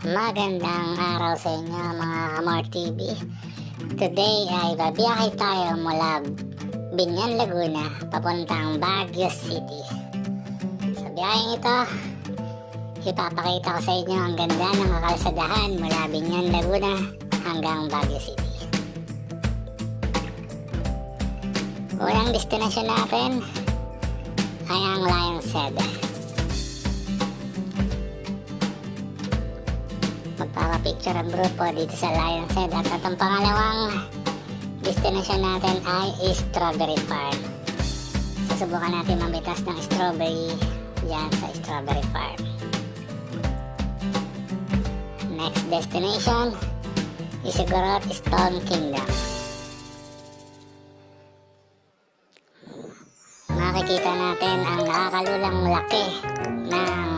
Magandang araw sa inyo mga Kamor TV. Today ay babiyahe tayo mula Binyan, Laguna papuntang Baguio City. Sa biyaheng ito, ipapakita ko sa inyo ang ganda ng kakalsadahan mula Binyan, Laguna hanggang Baguio City. Unang destinasyon natin ay ang Lion's Head. Magpapapicture ang grupo dito sa Lion's Head. At ang pangalawang destination natin ay Strawberry Farm. Susubukan natin mamitas ng strawberry dyan sa Strawberry Farm. Next destination is Igorot Stone Kingdom. Makikita natin ang nakakalulang laki ng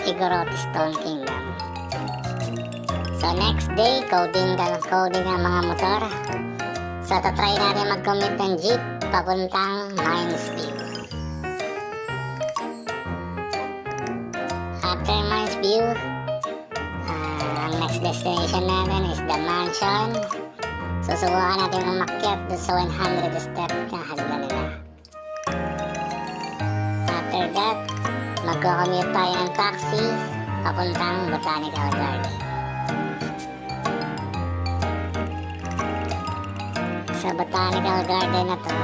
Igorot Stone Kingdom. So next day, coding ang mga motor. So tatry natin mag-commute ng jeep papuntang Mines View. After Mines View, ang next destination natin is the mansion. Susubukan natin umakyat doon sa 100 step na hagdan nila. After that, mag-commute tayo ng taxi papuntang Botanical Garden. Sa Botanical Garden na to,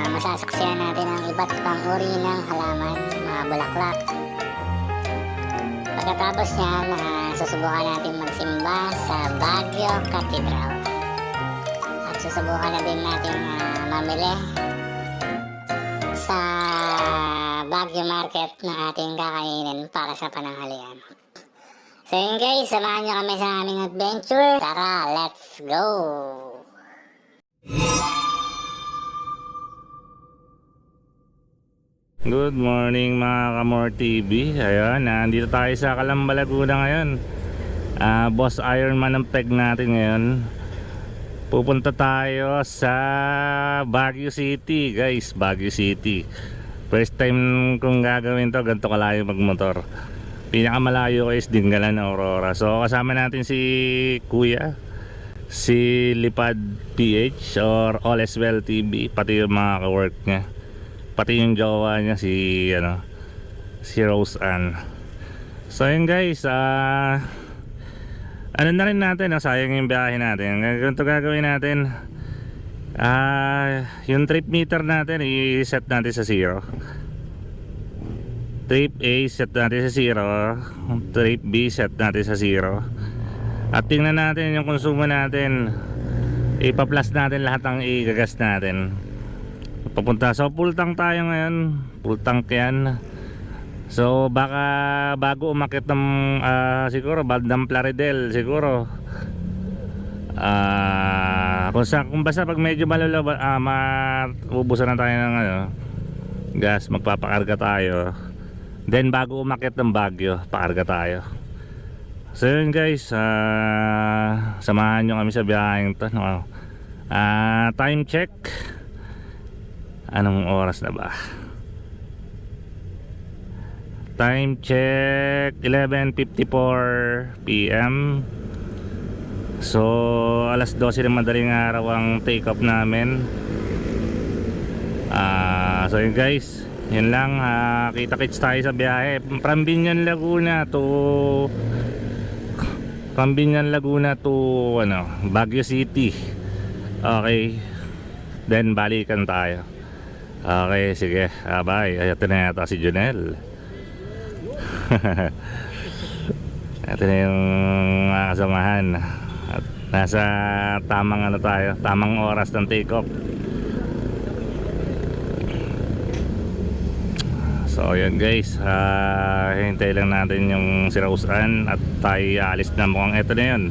masasaksihan natin ang iba't ibang uri ng halaman, mga bulaklak. Pagkatapos yan, susubukan natin magsimba sa Baguio Cathedral. At susubukan na din natin mamili sa Baguio Market na ating kakainin para sa pananghalian. So yun guys, samahan nyo kami sa aming adventure. Tara, let's go! Good morning mga Kamor TV. Ayun, nandito tayo sa Calamba, Laguna ngayon. Boss Ironman ang peg natin ngayon. Pupunta tayo sa Baguio City guys, Baguio City. First time kong gagawin to, ganito kalayo magmotor. Pinakamalayo ko is Dingalan, Aurora. So kasama natin si Kuya, si Lipad PH or All Is Well TV, pati yung mga ka-work niya, pati yung jowa niya si Rose Ann. So yun guys, ano na rin natin, sayang yung biyahe natin. Ganito gagawin natin, yung trip meter natin i-set natin sa 0. Trip A set natin sa 0, trip B set natin sa 0. At tingnan natin yung konsumo natin, ipa-plus natin lahat ng igagas natin papunta. So full tank tayo ngayon, full tank yan. So baka bago umakit ng siguro bandang Plaridel siguro, kung basta pag medyo malulaw, maubusan na tayo ng gas, magpapakarga tayo. Then bago umakit ng Baguio, pakarga tayo. So yun guys, samahan nyo kami sa biyaheng to. Time check, anong oras na ba? Time check 11:54 PM. So alas 12 ng madaling araw ang take off namin. So yun guys, yun lang, kita-kits tayo sa biyahe from Binyan, Laguna to Baguio City. Okay, then balikan tayo. Okay, sige, bye. Ito na yata si Junel. Ito na yung kasamahan. At nasa tamang tayo, tamang oras ng take off. So yun guys, hintay lang natin yung si Rose Ann at tayo aalis na, mukhang eto na yun.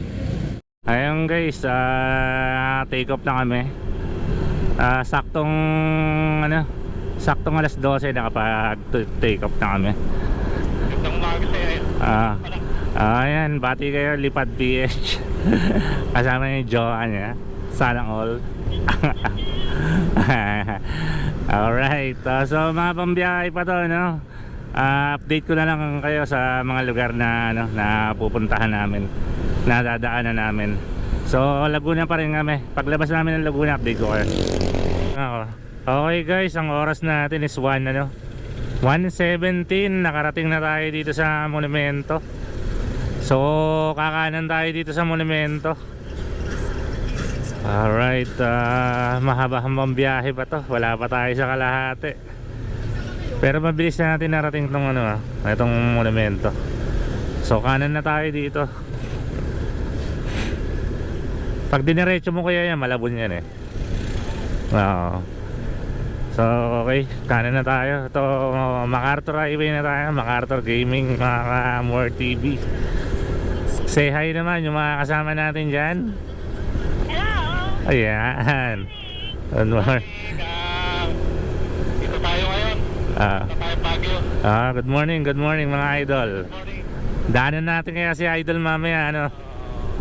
Ayun guys, take off na kami. Saktong alas 12 nakapag take off na kami. Ayan, bati kayo Lipad PH. Kasama yung jowa niya, sana all. Alright, so mga pambiyahe pa to, no? update ko na lang kayo sa mga lugar na ano, na pupuntahan namin, na dadaanan namin. So Laguna pa rin kami. Paglabas namin ng Laguna, update ko kayo. Okay guys, ang oras natin is 1:17. Nakarating na tayo dito sa monumento. So kakanan tayo dito sa monumento. Alright, mahaba-habang biyahe pa to. Wala pa tayo sa kalahati. Pero mabilis na natin narating itong ano, itong monumento. So kanan na tayo dito. Pag diniretso mo kaya yan, malabon yan eh. Oo. So okay, kanan na tayo. Ito, MacArthur Highway na tayo. MacArthur Gaming, mga More TV. Say hi naman yung mga kasama natin dyan. Ayan. Good morning. Dito tayo ngayon. Dito tayo Baguio. Good morning mga idol. Daanan natin kaya si idol mamaya, ano?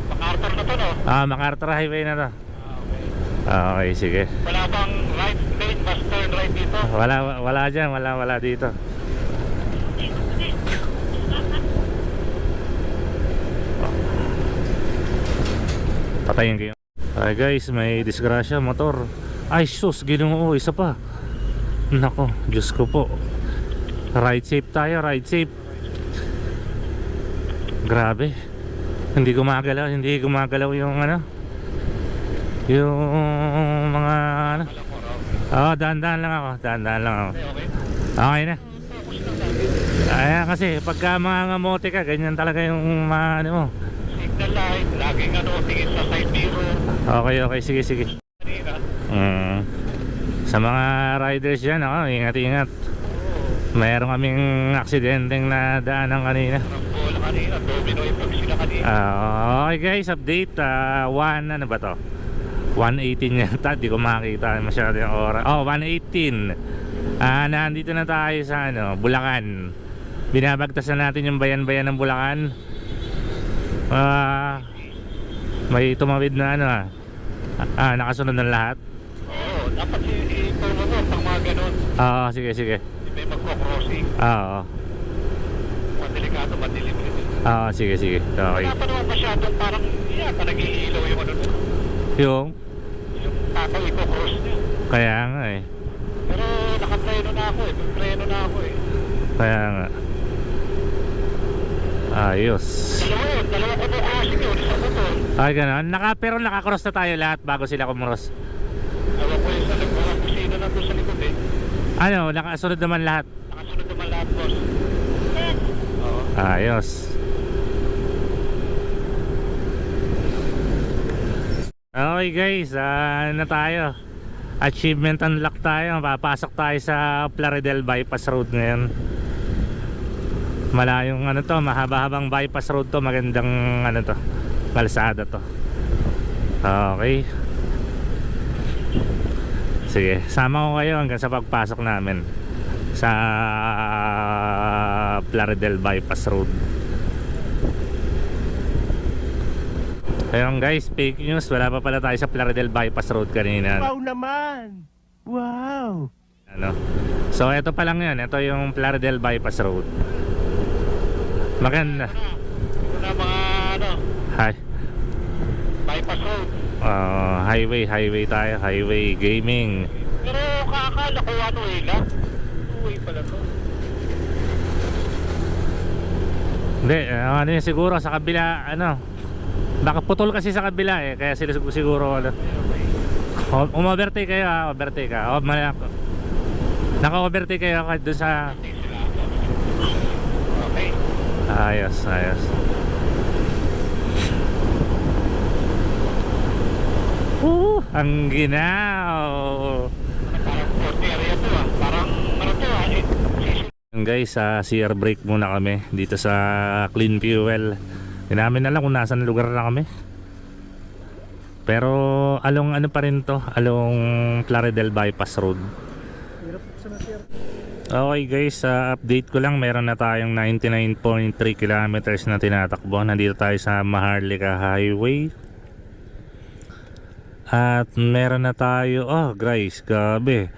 MacArthur na to, no? MacArthur Highway na to. Okay. Okay, sige. Wala bang right lane, bus turn right dito? Wala dyan, wala dito. Patayin kayo. Ay guys, may disgrasya, motor. Ay sus, Ginoo, isa pa. Nako, Diyos ko po. Ride safe tayo, ride safe. Grabe. Hindi gumagalaw yung ano, yung mga ano. Dahan-dahan lang ako. Okay. Okay na. Ayan kasi pagka mga ngamote ka, ganyan talaga yung mga ano mo. Signal light, laging ano, tingin sa side mirror. Okay, sige. Kanina. Sa mga riders dyan, ingat. Mayroon kaming aksidenteng na daanan kanina. Bola kanina, domino yung sila kanina. Okay guys, update. 1 ba to? 1:18 yata, di ko makita masyado yung oras. 1:18. Nandito na tayo sa ano, Bulacan. Binabagtasan natin yung bayan-bayan ng Bulacan. May tumawid na ano nakasunod ng lahat. Oo, dapat i-inform mo pang mga ganun. Sige. Hindi may magko-crossing. Madelikado, madilim rin. Sige. Okay. Wala pa naman masyadong parang yata nag-iilaw yung ano. Yung Tataw i-cross niya. kaya nga eh. Pero nakapreno na ako eh. Preno na ako eh. Kaya nga. Ayos. Dalawa ko po crossing yun. Isa motor. Ay ganun. Pero nakakross na tayo lahat bago sila kumross. Alam ko yung sa nagparang kusina na doon sa likod eh. Ano, nakasunod naman lahat. Nakasunod naman lahat, boss. Oo. Ayos. Okay guys, na tayo. Achievement unlock tayo. Papasok tayo sa Plaridel Bypass Road ngayon. Malayong ano to, mahaba-habang bypass road to. Magandang ano to, kalsada to. Okay. Sige, sama ko kayo hanggang sa pagpasok namin sa Plaridel Bypass Road. Ayun guys, fake news. Wala pa pala tayo sa Plaridel Bypass Road kanina. Wow naman! Wow! Ano? So ito pa lang yan. Ito yung Plaridel Bypass Road. Maganda. Ito na mga ano, Hi. bypass road. Highway tayo. Highway gaming. Pero kakala ko ano eh lang. Two-way pala to. Hindi, ano yun siguro sa kabila, ano, baka putol kasi sa kabila eh, kaya sila siguro ano. Overtake kayo overtake ka. Naka-overtake kayo doon sa. Okay. Ayos. Ang ginaw. Parang 40 area to ah. Parang ano to ah. Guys, CR break muna kami dito sa Clean Fuel. Hindi namin alam kung nasan lugar na kami. Pero along ano pa rin to, along Plaridel Bypass Road. Okay guys, update ko lang, meron na tayong 99.3 kilometers na tinatakbo. Nandito tayo sa Maharlika Highway. At meron na tayo, guys, gabi,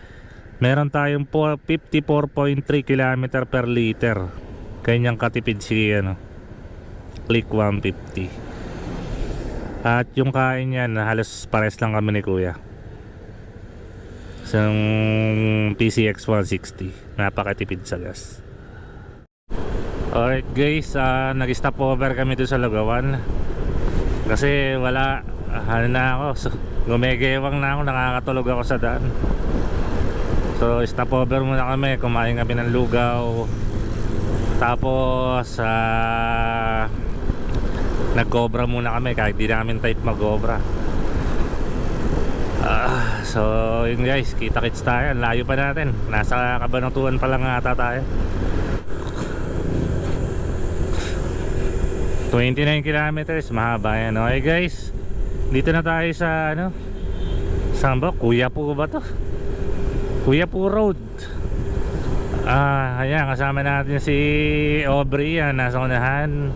Meron tayong 54.3 km per liter. Kanyang katipid si Click 150. At yung kain niyan, halos pares lang kami ni Kuya. Isang PCX 160. Napakatipid sa gas. Alright guys, nag-stop over kami doon sa Lugawan. Kasi wala, na ako. So, gumegewang na ako, nakakatulog ako sa daan. So stop over muna kami, kumain kami ng lugaw. Tapos nag-cobra muna kami kahit di namin type mag-cobra. So yun guys, kita-kits tayo. Layo pa natin, nasa Cabanatuan pa lang ata tayo. 29 kilometers, mahaba yan. Okay guys, dito na tayo sa saan ba? Kuya po ba to? Kuya po Road. Ayan, kasama natin si Aubrey, nasa unahan.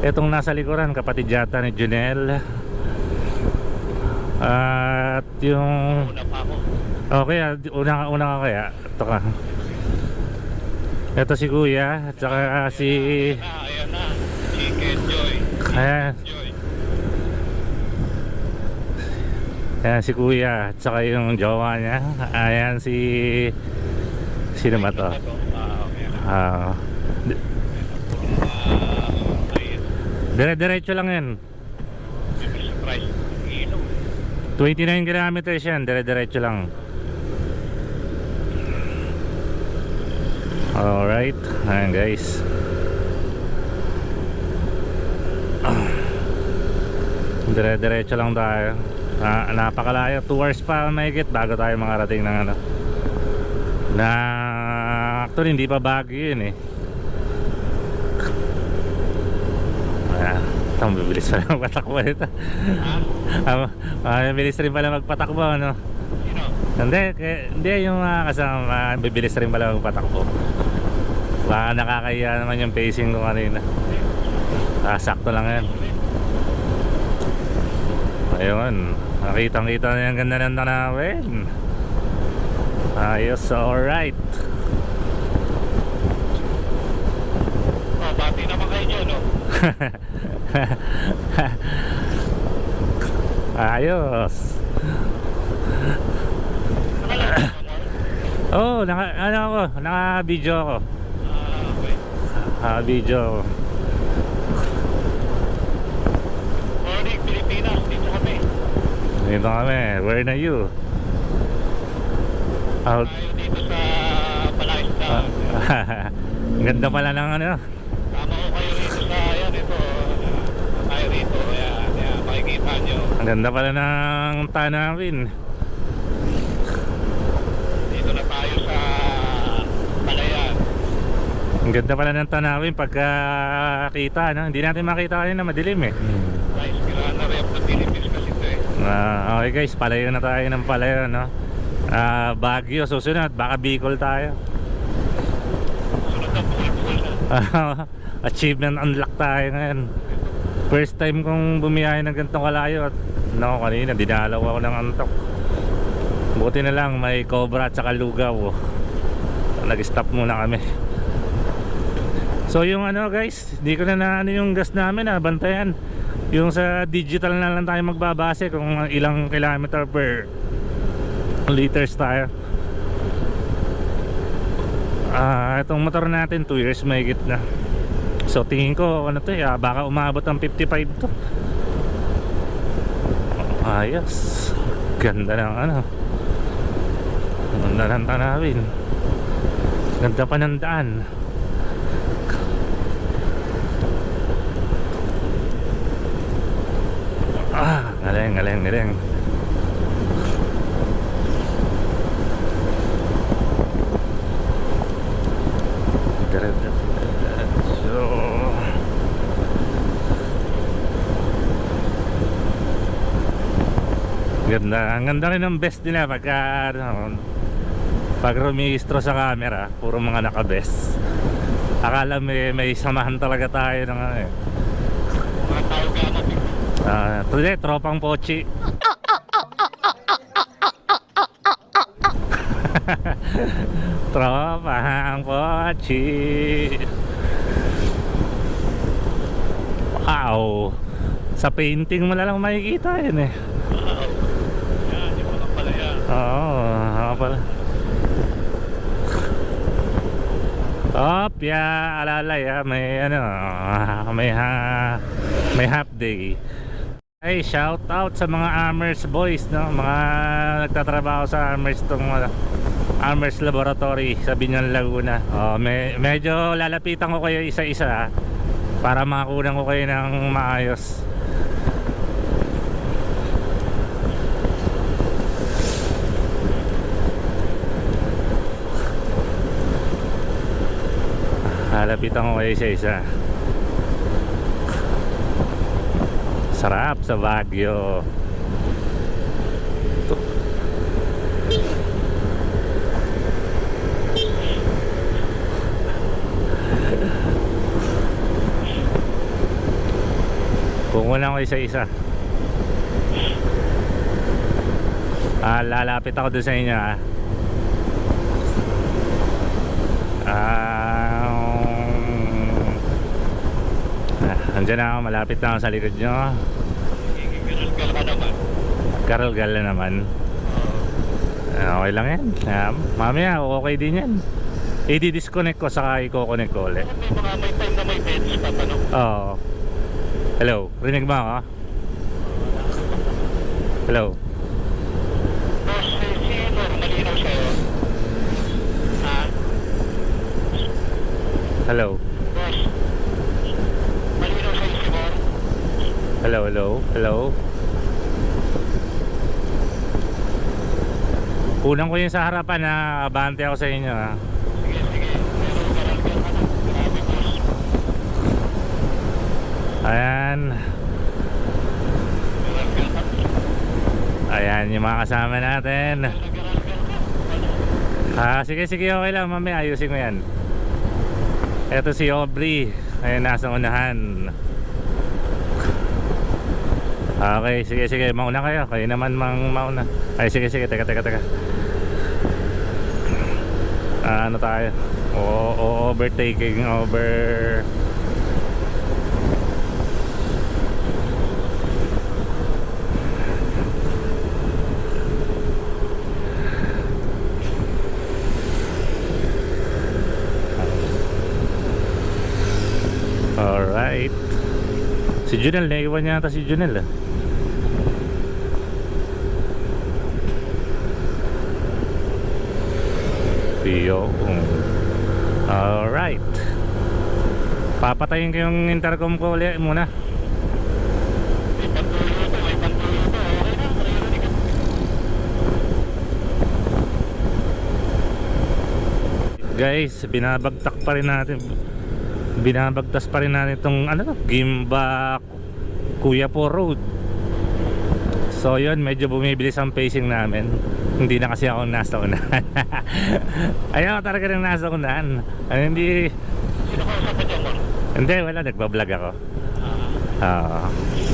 Itong nasa likuran, kapatid yata ni Junel. At yung Una pa ako. okay, una ka kaya. Ito ka. Ito si Kuya at saka si Ayan na. Chicken Joy. ayan, Joy. ayan si Kuya at saka yung jowa niya. Ayan si sino ba to? Okay na. Dire-diretso lang yan. Surprise. Ilong. 29 kilometers yan, dire-diretso lang. Alright, ayan guys. Dire-diretso lang tayo. Napakalayo, 2 hours pa mahigit bago tayo makarating ng na actually hindi pa Baguio yun eh. Ito, bibilis pa lang magpatakbo nito. Bibilis rin pala magpatakbo, ano? Sino? Hindi yung kasama, bibilis rin pala magpatakbo. Baka nakakaya naman yung pacing ko kanina. Sakto lang yan. Ayun, nakitang-kita na yung ganda ng tanawin. Ayos, alright. Bati naman kayo dyan, no? Ayos. Oh, naka-video ako. Okay. Video ako. Morning, Pilipinas. Dito kami. Dito kami, where na you? Out. Tayo dito sa Palaisda. Ang ganda pala ng Tama ko kayo rito sa, ayan, ito. Tayo rito, ayan, makikita nyo. ang ganda pala ng tanawin. Dito na tayo sa Palayan. Ang ganda pala ng tanawin pagka kita, no? Hindi natin makita kanina, madilim eh. Rice Pirana, rep na Philippines kasi ito eh. Okay guys, palayo na tayo ng palayo, no? Baguio, susunod, baka Bicol tayo. Sunod na bukol-bukol na. Achievement unlock tayo ngayon. First time kong bumiyahe ng ganitong kalayo. At kanina dinalaw ako ng antok. Buti na lang may cobra at saka lugaw. Nag-stop muna kami. So yung guys, di ko na yung gas namin, bantayan. Yung sa digital na lang tayo magbabase kung ilang kilometer per liters tayo. Itong motor natin 2 years mahigit na. So tingin ko baka umabot ng 55 to. Ayos. Ganda ng ganda ng tanawin. Ganda pa ng daan. Galing. Ganda, ang ganda rin ng best nila pag rumihistro sa camera, puro mga naka-best. Akala may samahan talaga tayo ng Mga tao gamot. Today, tropang pochi. Tropang Pochi. Wow. Sa painting mo na lang makikita yun eh. Wow. Yan, yung mga pala yan. Oo, ako pala. Alalay may ano, may half day. Ay, shout out sa mga Amers boys, no? Mga nagtatrabaho sa Amers tong Amers Laboratory sa Biñan, Laguna. Medyo lalapitan ko kayo isa-isa para makakunan ko kayo ng maayos. Lalapitan ko kayo isa-isa. Sarap sa Baguio. Kukunan ko isa-isa. Lalapit ako doon sa inyo Andiyan na ako, malapit na ako sa likod nyo. Gigigiral ka naman. Karalgal na naman. Okay lang yan. Mamaya okay din yan. I-disconnect ko saka i-connect ko ulit. May time na may beds pa tanong. Oo. Hello, rinig ba ako? Hello. Boss, si Nor, malinaw sa'yo. Ha? Hello. Boss, malinaw sa'yo si Nor. Hello, hello, hello. Unang ko yung sa harapan na abante ako sa inyo Sige, sige. Pero karalgal ka na. Grabe, boss. Ayan. Karalgal ka. Ayan yung mga kasama natin. Karalgal ka. Sige, sige, okay lang. Mamaya ayusin ko yan. Ito si Aubrey. Ayan, nasa unahan. Okay, sige, sige. Mauna kayo. Kayo naman mauna. Ay, sige, sige. Teka. Ano tayo? Overtaking over. Alright. Si Junel, naiwan niya ata si Junel Alright. Papatayin ko yung intercom ko ulit muna. May pagtuloy ito. Okay na, maririnig ka. Guys, binabagtas pa rin natin itong Gimba Kuyapo Road. So yun, medyo bumibilis ang pacing namin. Hindi na kasi ako nasa unahan. Ayaw talaga rin nasa unahan. Hindi. Sino ka usap dyan, Nor? Hindi, wala, nagbablog ako.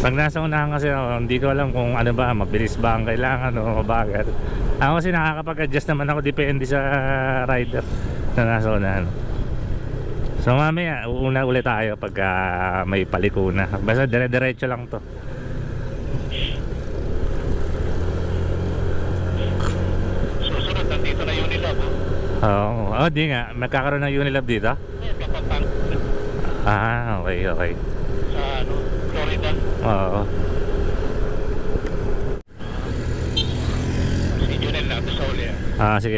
Pag nasa unahan kasi ako, hindi ko alam kung ano ba, mabilis ba ang kailangan o mabagal. Ako kasi nakakapag-adjust naman ako, depende sa rider na nasa unahan. So mamaya, uuna ulit tayo pag may paliko na. Basta dire-diretso lang to. Susunod, nandito na Unilab. Di nga, magkakaroon ng Unilab dito? Kapapang Okay. sa Florida. Oo. Si Junel na ito sa uli.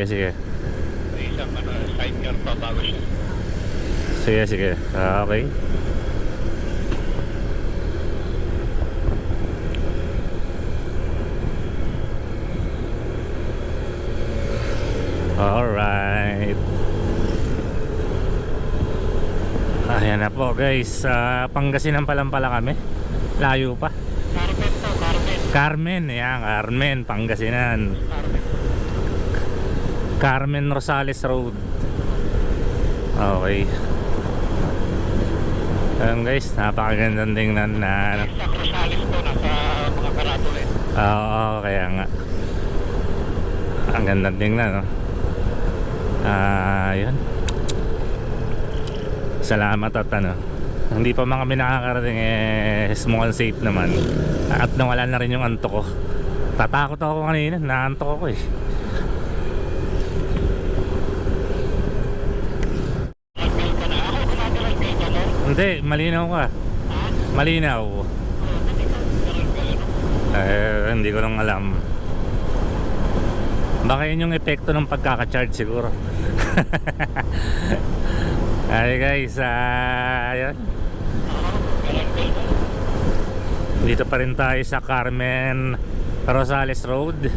Sige. May isang sidecar pa bago siya. Sige. Okay. Alright. Ayan na po guys. Pangasinan pa lang pala kami. Layo pa. Carmen to, Carmen. Carmen, Pangasinan. Carmen Rosales Road. Okay. Ayan guys, napakagandang tingnan na Sa Rosales to, nasa mga karatule. Oo, kaya nga. Ang gandang tingnan, no? Yun. Salamat at hindi pa mga kami nakakarating mukhang safe naman. At nawala na rin yung antok ko. Tatakot ako kanina, naantok ako eh. Hindi, malinaw ka. Malinaw. Hindi ko lang alam. Baka yun yung epekto ng pagkaka-charge siguro. Ay guys, ayan. Dito pa rin tayo sa Carmen Rosales Road.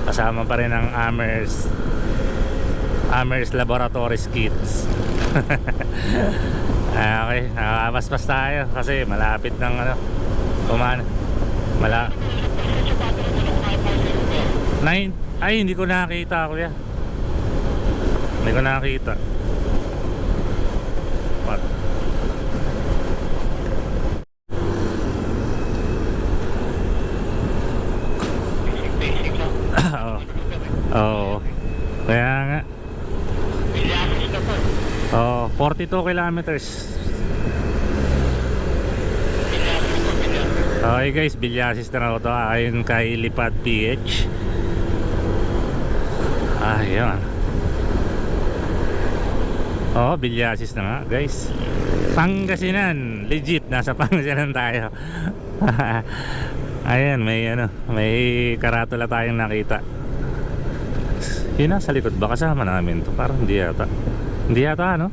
Kasama pa rin ang Amers Laboratories Kits. Okay, nakakapaspas tayo kasi malapit ng ay hindi ko nakita kuya. Hindi ko nakita. What? Basic lang. Oo. Kaya nga. Bilyakis na po. 42 kilometers. Okay guys, Bilyasis na raw ito ayon kay Lipad PH. Ayun. Bilyasis na nga guys. Pangasinan, legit nasa Pangasinan tayo. Ayan, may karatula tayong nakita. Yun na, sa likod ba kasama namin to? Parang hindi yata. Hindi yata, ano?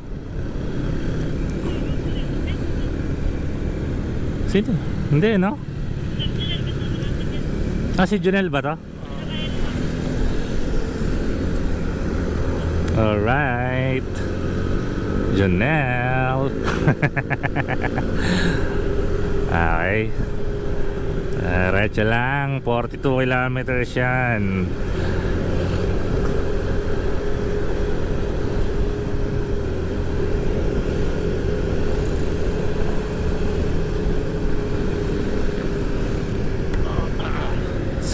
Sino? Hindi, no? Si Junel ba to? Alright, Junel. Okay. Diretso lang, 42 kilometers yan.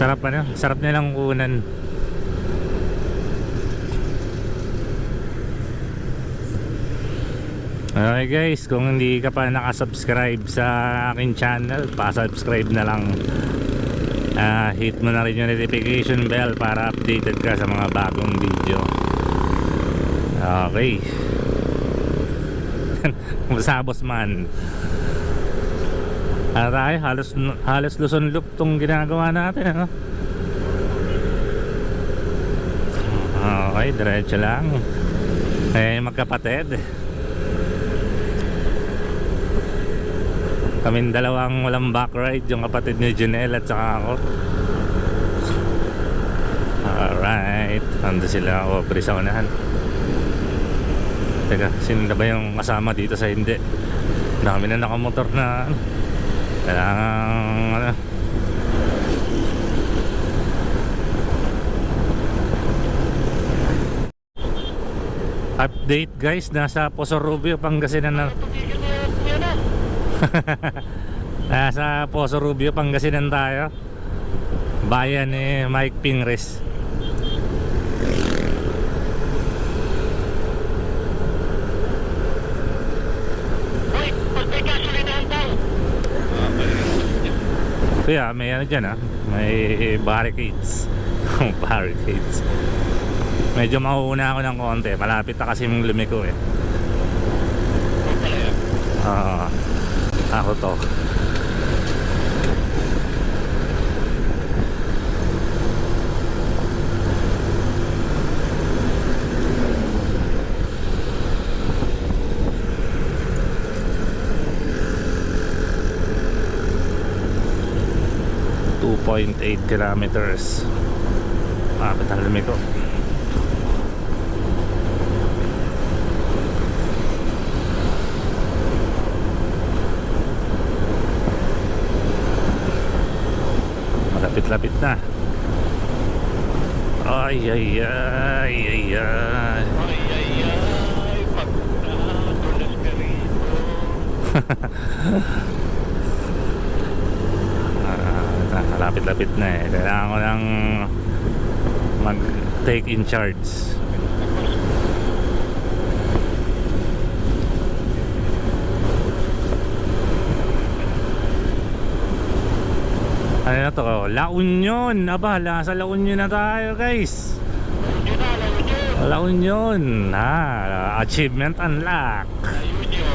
Sarap sarap nilang kunan. Okay guys, kung hindi ka pa nakasubscribe sa akin channel, pa-subscribe na lang. Hit mo na rin yung notification bell para updated ka sa mga bagong video. Okay. Masabos man. Tayo, halos Luzon loop tong ginagawa natin, ano? Okay, diretso lang. Magkapatid. Kaming dalawang walang back ride, yung kapatid ni Junel at saka ako. Alright, ando sila. Pre sa unahan. Teka, sino na ba yung kasama dito sa hindi? Dami na nakamotor na kailangan update guys, nasa Poso Rubio, Pangasinan na. Nasa Poso Rubio, Pangasinan tayo. Bayan ni Mike Pingres. Kaya may dyan may barricades. Barricades. Medyo mauuna ako ng konti. Malapit na kasi yung lumiko eh. Ako to. .8 kilometers. Malapit ang lumiko. Malapit-lapit na. Ay ay ay ay ay. Pagkatulas ka rito. Malapit-lapit na eh. Kailangan ko ng mag-take in charge. Ano na to? La Union. Aba, sa La Union na tayo, guys. Yun na, lalo yun. La Union. Achievement unlock. Ayun yun.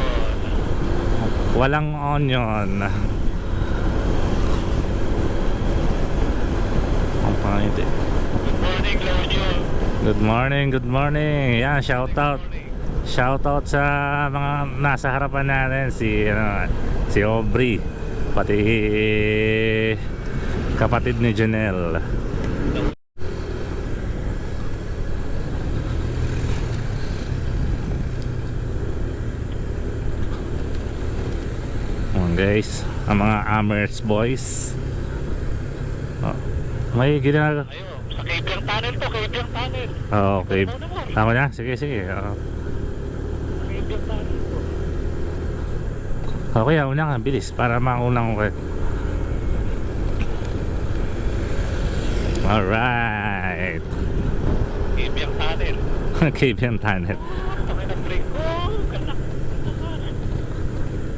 Walang onion. Ang pangit eh. Good morning, lalo yun. Good morning, good morning. Yan, shout out. Shout out sa mga nasa harapan natin, si Aubrey, pati kapatid ni Janelle. Guys, ang mga Amherst boys. May ginagawa. Ayun, sa Cabiang Tunnel to, Cabiang Tunnel. Okay. Tama na? Sige, sige. Cabiang Tunnel to. Okay, una ka, bilis para maunang ko. Alright. Cabiang Tunnel. Cabiang Tunnel. Kami nag-break. Oh, galak.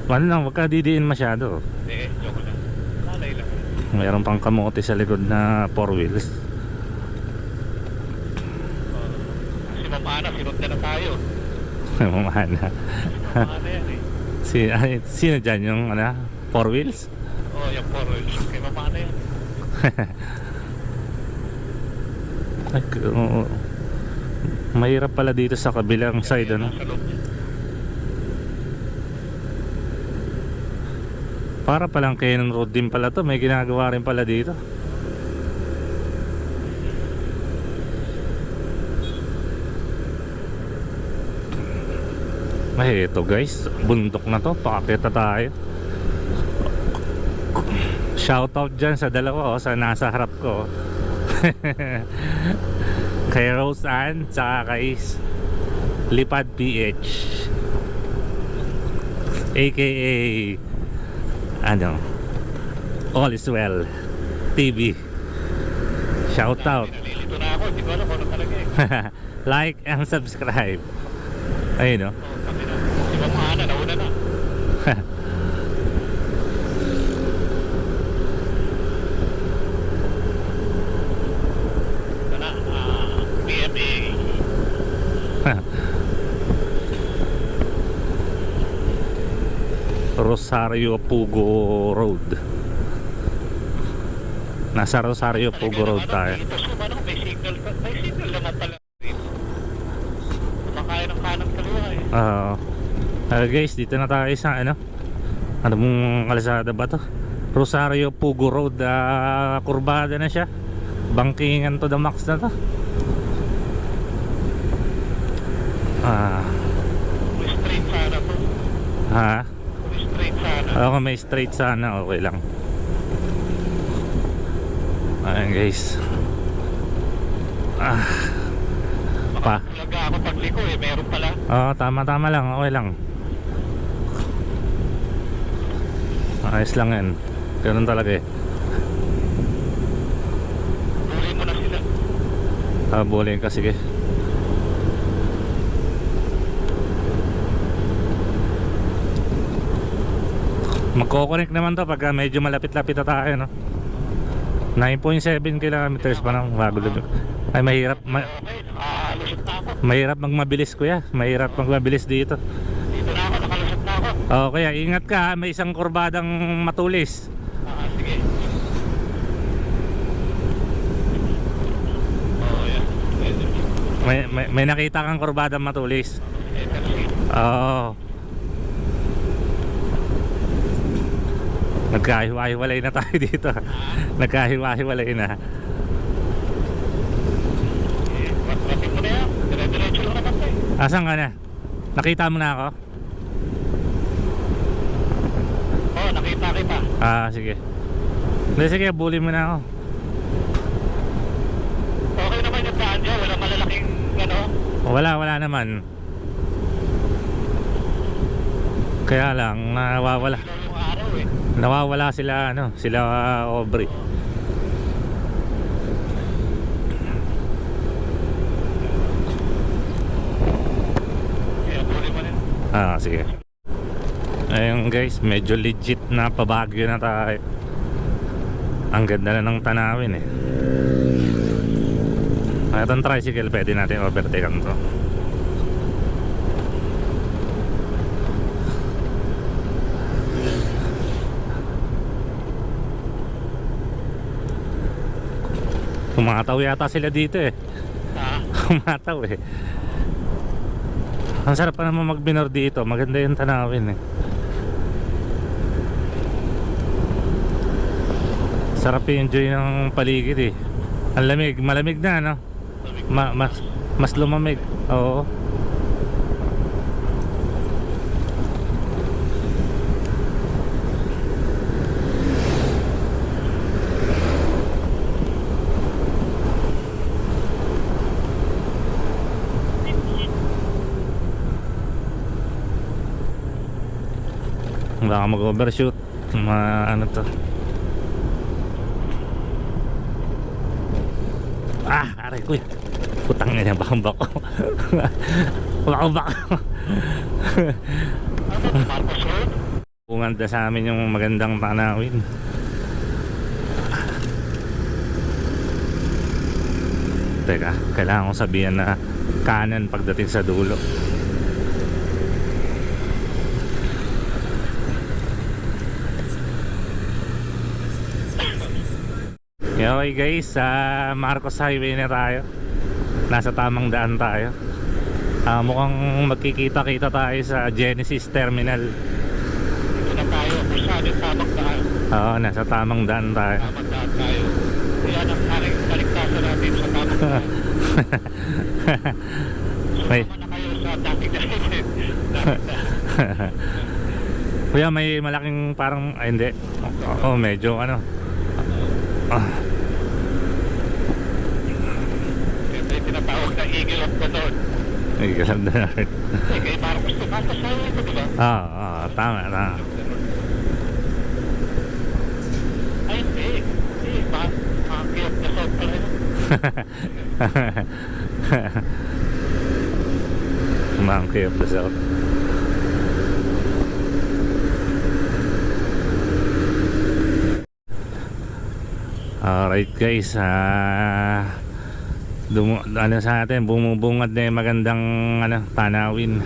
Ano lang, wag ka didiin masyado. Hindi, joke lang. Nanay lang. Mayroon pang kamote sa likod na 4 wheels. Si Mama Ana, sinod na tayo. Mamana. Mama Ana yan eh. Sino dyan yung 4 wheels? Oh, yung 4 wheels. Kay Mama Ana yan. Ay, mahirap pala dito sa kabilang side, ano? Sa loob niya. Para palang Cannon Road din pala to. May ginagawa rin pala dito. Ay, ito guys, bundok na to. Pakakita tayo. Shoutout dyan sa dalawa, sa nasa harap ko. Kay Rose Ann, saka kay Lipad PH, aka All is Well TV. Shoutout. Nalilito na ako, hindi ko alam kung ano talaga eh. Like and subscribe. Ayun, no? Oh, kami na. Si Mama Ana, nauna na. Ito na, PMA. Rosario Pugo Road. Nasa Rosario Pugo Road tayo. Dito sa ano, may signal naman pala dito. Kumakain ng kanan kaliwa eh. Guys, dito na tayo sa ano mong kalsada ba to? Rosario Pugo Road. Kurbada na siya. Bangkingan to the max na to. May straight sana to. Ha? May straight sana. Ako may straight sana, okay lang. Ayan guys. Pa. Talaga ako pagliko eh, meron pala. Tama lang, okay lang. Ayos lang yan. Ganun talaga eh. Huli mo na sila. Bullying ka, sige. Magko-connect naman to pagka medyo malapit-lapit na tayo, no? 9.7 kilometers pa lang bago lumit. Ay, mahirap Okay, nakalusot na ako. mahirap magmabilis, kuya. Mahirap magmabilis dito. Dito na ako, nakalusot na ako. Kaya ingat ka, ha? May isang kurbadang matulis. Sige. Oh, yeah. May nakita kang kurbadang matulis. Intercity. Oo. Nagkahiwa-hiwalay na tayo dito. Nagkahiwa-hiwalay na. Traffic mo na yan. Dire-diretso lang naman tayo. Asan ka na? Nakita mo na ako? Oo, nakita kita. Sige. Hindi, sige, bully mo na ako. Okay naman yung daan dyan. Wala malalaking ano. Wala naman. Kaya lang, nawawala. Ilaw yung araw eh. Nawawala sila, sila Aubrey. Sige. Ayun guys, medyo legit na pabagyo na tayo. Ang ganda na ng tanawin eh. Itong tricycle pwede natin overtakean to. Kumataw yata sila dito eh. Kumataw eh. Ang sarap pa naman magbinor dito. Maganda yung tanawin eh. Sarap i-enjoy ng paligid eh. Ang lamig, malamig na no? Mas lumamig. Oo. Baka mag-overshoot. Ano to? Aray ko. Putang ina, bako. Bako. Punganda sa amin yung magandang tanawin. Teka, kailangan kong sabihan na kanan pagdating sa dulo. Okay guys, sa Marcos Highway na tayo. Nasa tamang daan tayo. Mukhang magkikita-kita tayo sa Genesis Terminal. Ito na tayo, kung saan yung tamang daan. Oo, nasa tamang daan tayo. Tamang daan tayo. Kaya ang aking kaligtasan natin sa tamang daan. May Sumama na kayo sa dating daan. Kuya, may malaking parang, ay hindi. Oo, medyo ano. Ito yung tinatawag na Eagle of the North. Ay, kasanda na rin. Kaya parang gusto ka sa ito, diba? Tama. Ay, hindi. Hindi, makakiyot na south pala yun. Monkey of the South. Alright guys, ano sa atin, bumubungad na yung magandang tanawin.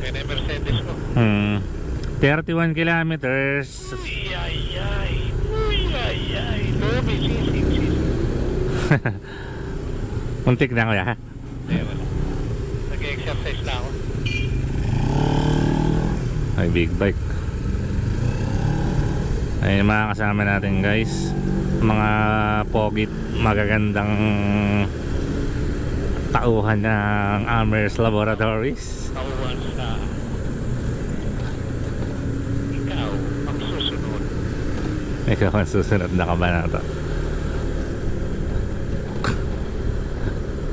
Yan yung Mercedes ko. 31 kilometers. Uy, ay. Lobe, sisig. Muntik na kuya. Hindi, wala. Nag-exercise na ako. Ay, big bike. Ay, mga kasama natin guys, mga pogit, magagandang tauhan ng Amherst Laboratories. Tauhan sa ikaw ang susunod. Ikaw ang susunod na kabanata.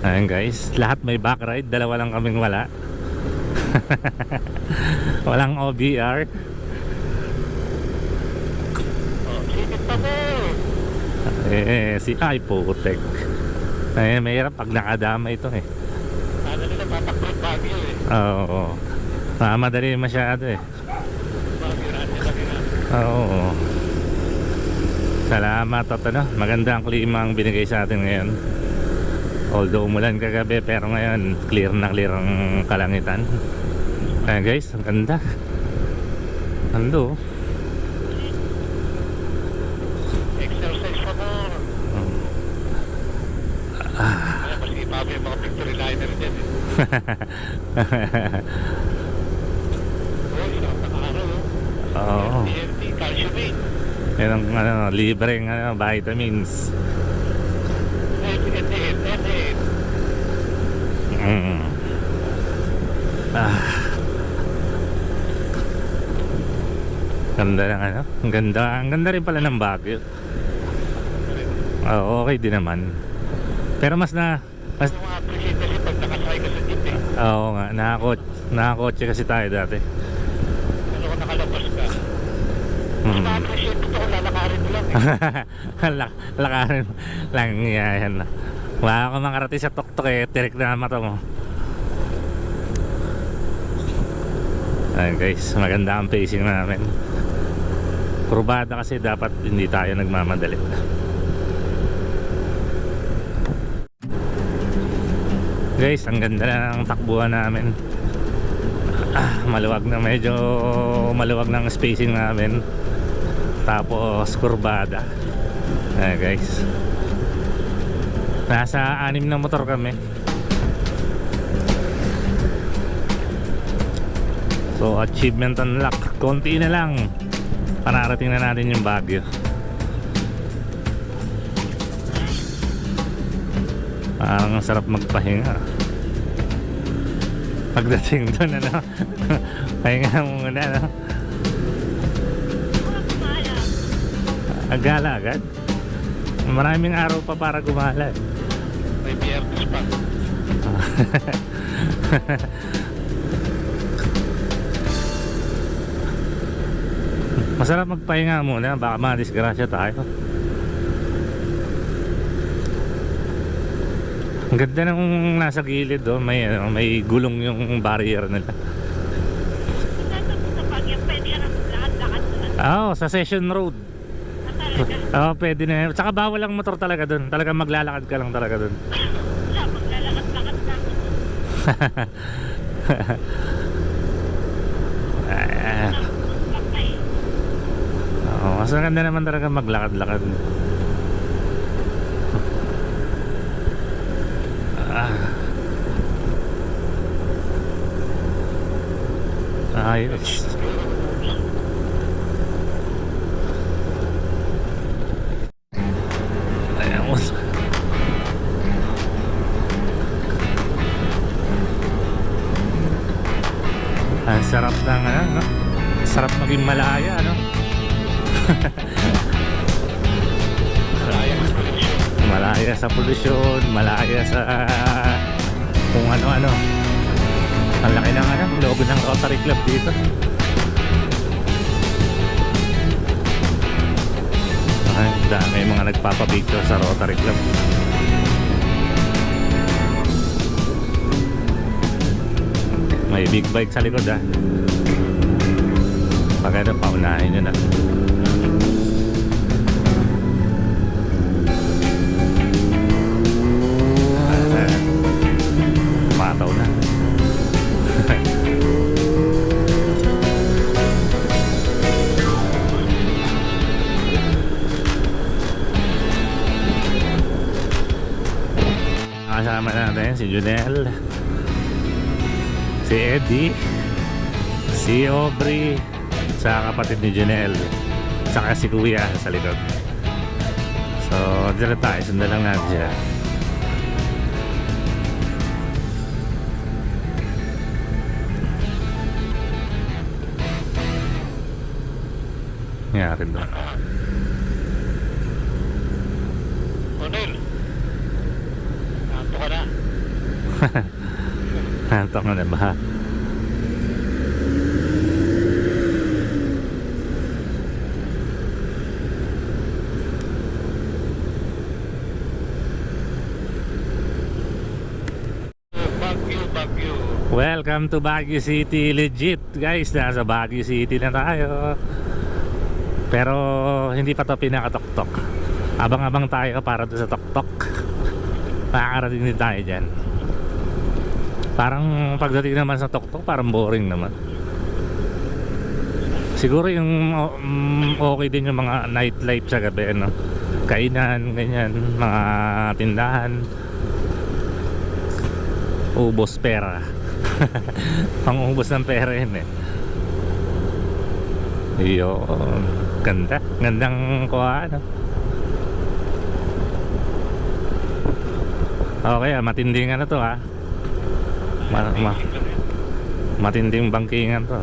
Ayan guys, lahat may back ride, dalawa lang kaming wala. Walang OBR. Sipit pa mo. Si Ipotek. Mahirap pag nakadama ito eh. Sana nila patakot Baguio eh. Oo. Madali masyado eh. Baguio natin lagi na. Oo. Salamat at maganda ang klima ang binigay sa atin ngayon. Although umulan kagabi, pero ngayon clear na clear ang kalangitan. Ayan guys, ang ganda. Ando. Exercise pa mo. Kaya masipa mo yung mga victory liner dyan eh. Isang araw Oo. TNT, calciumate. Yan ang libreng vitamins. Ganda ng ang ganda rin pala ng Baguio. Okay din naman. Pero mas Mas ma-appreciate kasi pag nakasakay ka sa jeep eh. oo nga, nakakotse kasi tayo dati. Ano kung nakalabas ka. Mas ma-appreciate ito kung lalakarin mo lang eh. Lakarin lang yan. Wala ka makarating sa tuktok eh, tirik na mata mo. Ayun guys, maganda ang pacing namin. Kurbada kasi dapat hindi tayo nagmamadali. Guys, ang ganda na ng takbuhan namin. Maluwag na, medyo maluwag ng spacing namin. Tapos kurbada. Ayun guys, nasa 6 na motor kami. So achievement unlock, konti na lang pararating na natin yung Baguio. Parang ang sarap magpahinga pagdating doon, ano. Pahinga muna, no. Agala agad, maraming araw pa para gumala, eh. May biyernes pa. Masarap magpahinga muna, baka madisgrasya tayo. Ang ganda nung nasa gilid, oh. May gulong yung barrier nila. Oo, sa Session Road. Oo, pwede na yun. Tsaka bawal ang motor talaga dun. Talagang maglalakad ka lang talaga dun. Maglalakad-lakad na. Oo, mas maganda naman talaga maglakad-lakad. Ayos. Ayan mo. Ang sarap ng ano, no? Sarap maging malaya, no? Malaya sa polusyon, malaya sa kung ano-ano. Ang laki ng ano, logo ng Rotary Club dito. Ay, may mga nagpapapicture sa Rotary Club. May big bike sa likod, ha. Pag ano, paunahin nyo na. Mataw na. Kasama natin si Junel, si Eddie, si Aubrey, sa kapatid ni Junel, saka si Kuya sa likod. So dito tayo, sundan lang natin siya. Nangyari doon. Onel, nato ka na. Nantok na ba? Baguio. Welcome to Baguio City. Legit guys, nasa Baguio City na tayo. Pero hindi pa to pinakatok-tok. Abang-abang tayo para doon sa tok-tok. Makakarating din tayo dyan. Parang pagdating naman sa tok-tok, parang boring naman. Siguro yung okay din yung mga nightlife sa gabi, ano? Kainan, ganyan, mga tindahan. Ubos pera. Pang-ubos ng pera yun, eh. Yun. Ganda. Gandang kuha, no? Okay, matinding ano to, ha? Matinding bangkingan to.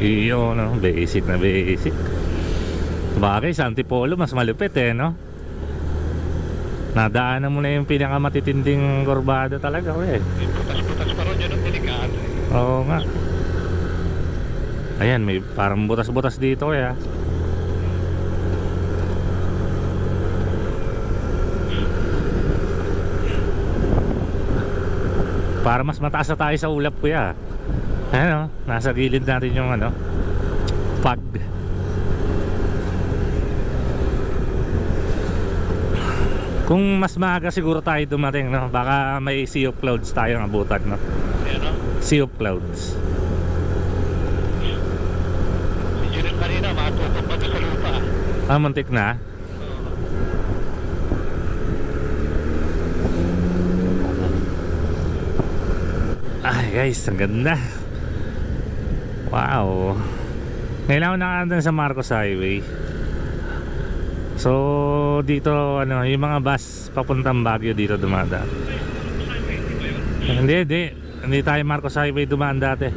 Yun, no? Basic na basic. Bagay, sa Antipolo mas malupit, eh, no? Nadaanan mo na yung pinakamatitinding kurbada talaga, eh. Butas-butas pa ron yun ang delikado. Oo nga. Ayan, may parang butas-butas dito, kaya. Para mas mataas na tayo sa ulap, kuya. Ano, nasa gilid natin yung ano, fog. Kung mas maaga siguro tayo dumating, no? Baka may sea of clouds tayo ng abutan, no? Yan o. Sea of clouds. Si Junel kanina, matutok pa doon sa lupa. Ah, muntik na. Ay guys, ang ganda. Wow. Ngayon ako nakakandang sa Marcos Highway. So dito ano, yung mga bus papuntang Baguio dito dumadaan. Hindi tayo Marcos Highway dumaan dati.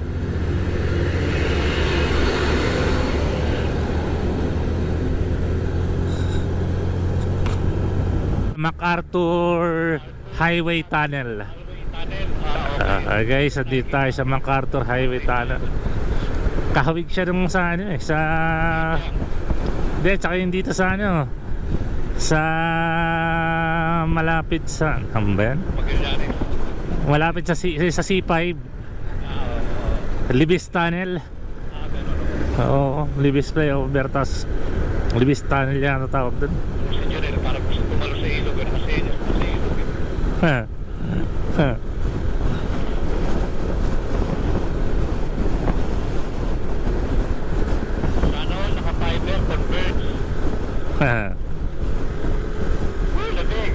MacArthur Highway Tunnel. Tunnel. Okay. Guys, dito tayo sa MacArthur Highway Tunnel. Kahawig siya nung sa ano eh, sa... Hindi, tsaka yung dito sa ano, sa malapit sa... Ano ba yan? Magallanes. Malapit sa, sa C5. Libis Tunnel. Ganun. Oo, Libis Flyover, tas Libis Tunnel yan ang tawag dun. Si Junel, parang gusto tumalo sa ilog. Kasi sa ilog. Sana all naka-fiber, converge. Uy, lamig.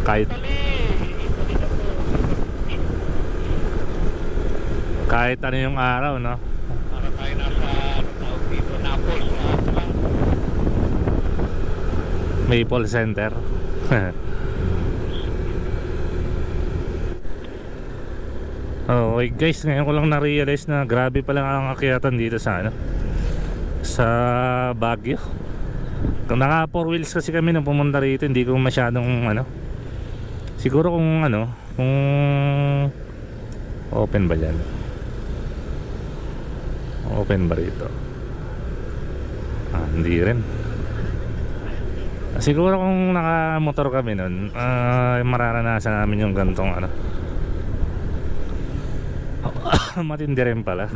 kahit Italy. Italy na po. kahit ano yung araw, no? Para tayo nasa, ano tawag dito, Naples. Maple Center. Oh, wait guys, ngayon ko lang na-realize na grabe pala ang akyatan dito sa ano, sa Baguio. Kung naka 4 wheels kasi kami nung pumunta rito, hindi ko masyadong ano. Siguro kung ano, kung open ba yan? Open ba rito? Ah, hindi rin. Siguro kung naka-motor kami nun, mararanasan namin yung gantong ano. Matindi rin pala.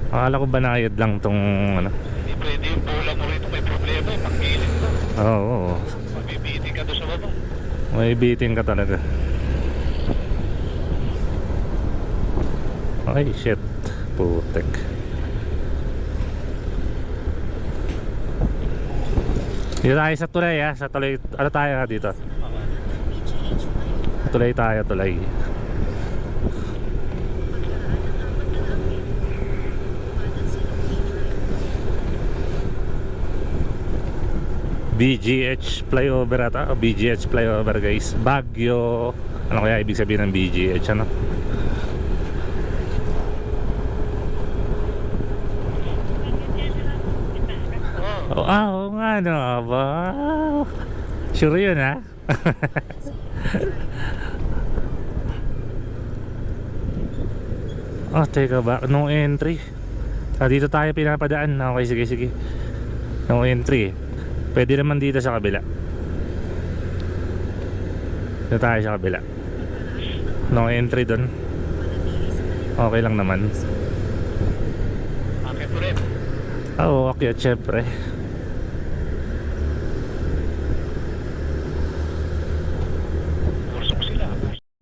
Akala ko banayad lang tong ano. Hindi pwede yung bola mo rito, may problema, pagkilid mo. Oo, Mabibiting ka doon sa baba. may beating ka talaga. Ay shit, putek. Dito tayo sa tulay ha, sa tulay. Ano tayo ha dito? Tulay tayo, tulay. BGH flyover ata. BGH flyover guys. Baguio. Ano kaya ibig sabihin ng BGH ano? Oh, oo nga no ba? Sure yun ha? Oh teka ba? No entry. Dito tayo pinapadaan. Okay sige sige. No entry. Pwede naman dito sa kabila. Dito tayo sa kabila. No entry dun. Okay lang naman. Akit mo rin. Oo, okay, syempre. Pursok sila.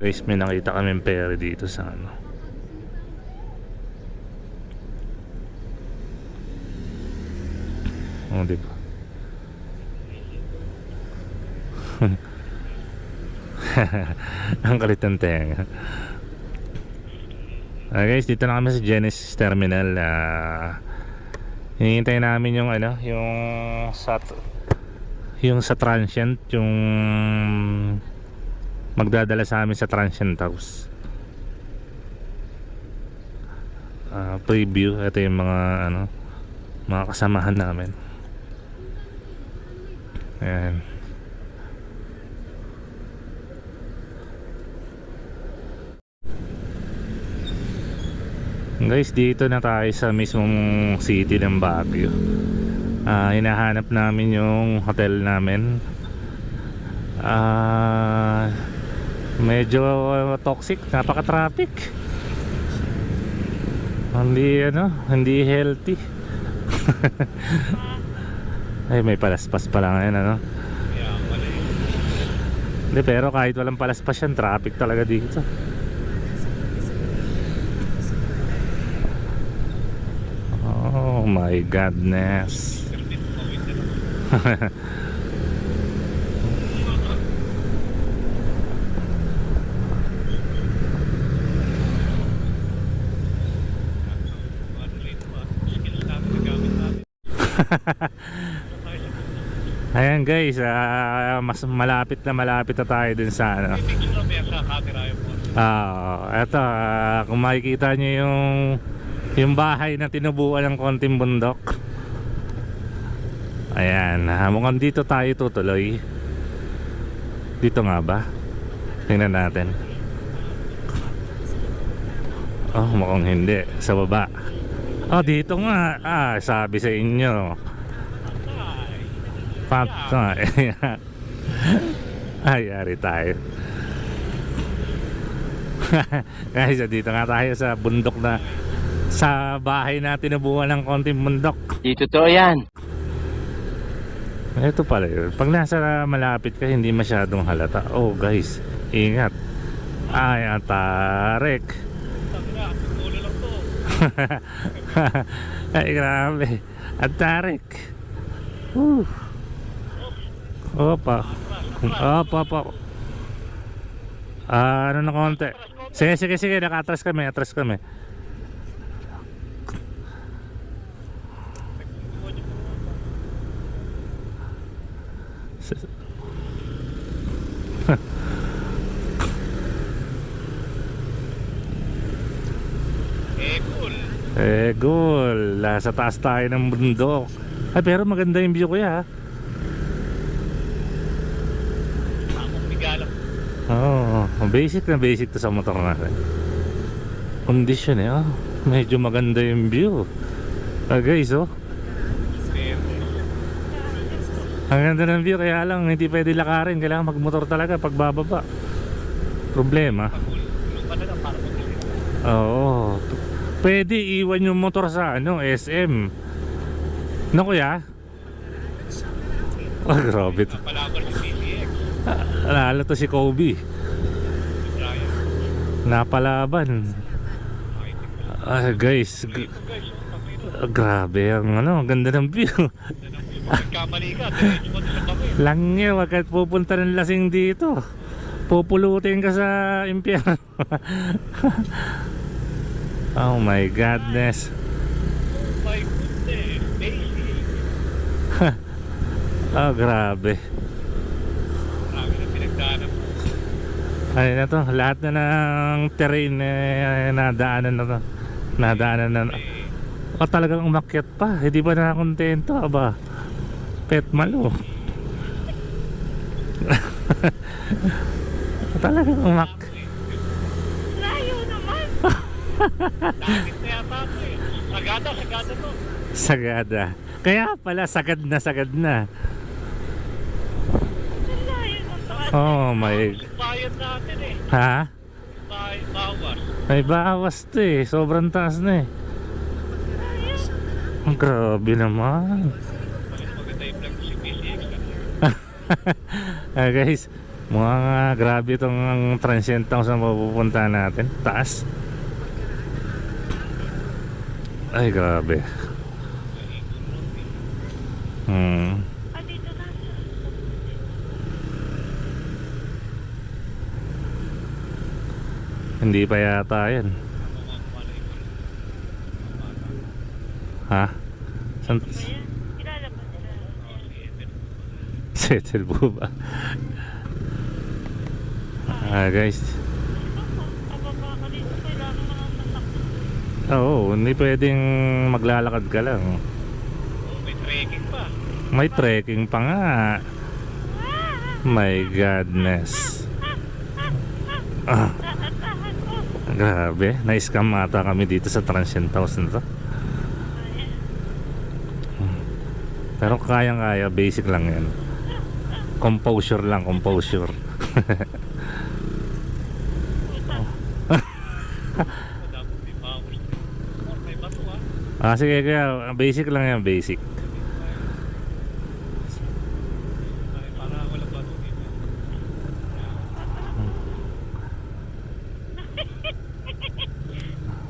Guys, may nakita kami pere dito sa ano. Oh, diba? Ang kalit ng tenga. Guys, dito na kami sa Genesis Terminal. Hinihintay namin yung ano, yung sa transient, yung magdadala sa amin sa transient house. Preview, ito yung mga ano, mga kasamahan namin. Ayan. Guys, dito na tayo sa mismong city ng Baguio. Hinahanap namin yung hotel namin. Medyo toxic, napaka-traffic. Hindi healthy. Ay, may palaspas pala ngayon, ano? Kaya pala eh. Hindi, pero kahit walang palaspas yan, traffic talaga dito. Oh my godness. Skills natin na gamit natin. Ayan guys, mas malapit na tayo dun sa ano. May picture na ba sa camera yung po? Eto, kung makikita nyo yung bahay na tinubuan ng konting bundok. Ayan, mukhang dito tayo tutuloy. Dito nga ba? Tingnan natin. Oh, mukhang hindi. Sa baba. Oh, dito nga. Sabi sa inyo. Patay. Ay, yari tayo. Guys, dito nga tayo sa bundok na, sa bahay na tinubuan ng konting bundok. Di totoo yan. Ito pala yun. Pag nasa malapit ka, hindi masyadong halata. Oh guys, ingat. Ay, atarik. Sabi na, ulo lang to. Ay, grabe. Atarik. Opa. Opa. Ano na konti. Sige. Nakatras kami. Atras kami. Cool. Sa taas tayo ng bundok. Ay, pero maganda yung view kuya, ha? Akong bigalang. Oo, basic na basic to sa motor natin. Condition eh, medyo maganda yung view. Guys, ang ganda ng view, kaya lang hindi pwede lakarin. Kailangan magmotor talaga pag bababa. Problema. Ulo pa na lang para mag-ulit. Oo. Pwede iwan yung motor sa SM. No kuya? Oh, grabe to. Palaban si PCX. Lalo to si Kobe. Brian. Napalaban. Guys, grabe ang ganda ng view. Magkamali ka, diretso mo din sa kami. Langya, wag ka pupunta ng lasing dito. Pupulutin ka sa impyerno. Oh my godness. Oh my goodness, basic. Oh, grabe. Marami na pinagdaanan mo. Ano na to, lahat na ng terrain nadaanan na to. Nadaanan na. Talagang umakyat pa. Hindi ba nakakontento? Aba, pet malo. Talagang Layo naman. Dahil na yata ito eh. Sagada to. Sagada. Kaya pala sagad na. Layo naman. Oh my. Bayan natin eh. Ha? Bawas. May bawas to eh. Sobrang taas na eh. Ang grabe naman. Maganda yung vlog si PCX. Guys, mukhang grabe itong transient town sa mapupunta natin. Taas. Ay, grabe. Dito na. Hindi pa yata yan. Ha? San? Ayan, kilala ba nila? Settle po ba? Guys. Pababa ka dito, kailangan mo ng sasakyan. Oo, hindi pwedeng maglalakad ka lang. May trekking pa. May trekking pa nga. My godness. Grabe, na-scam ata kami dito sa transient house na to. Pero kayang-kaya, basic lang yan. Composure lang, composure. Dapat may bawas. Sige kaya basic lang yan, basic. Para wala pa dito.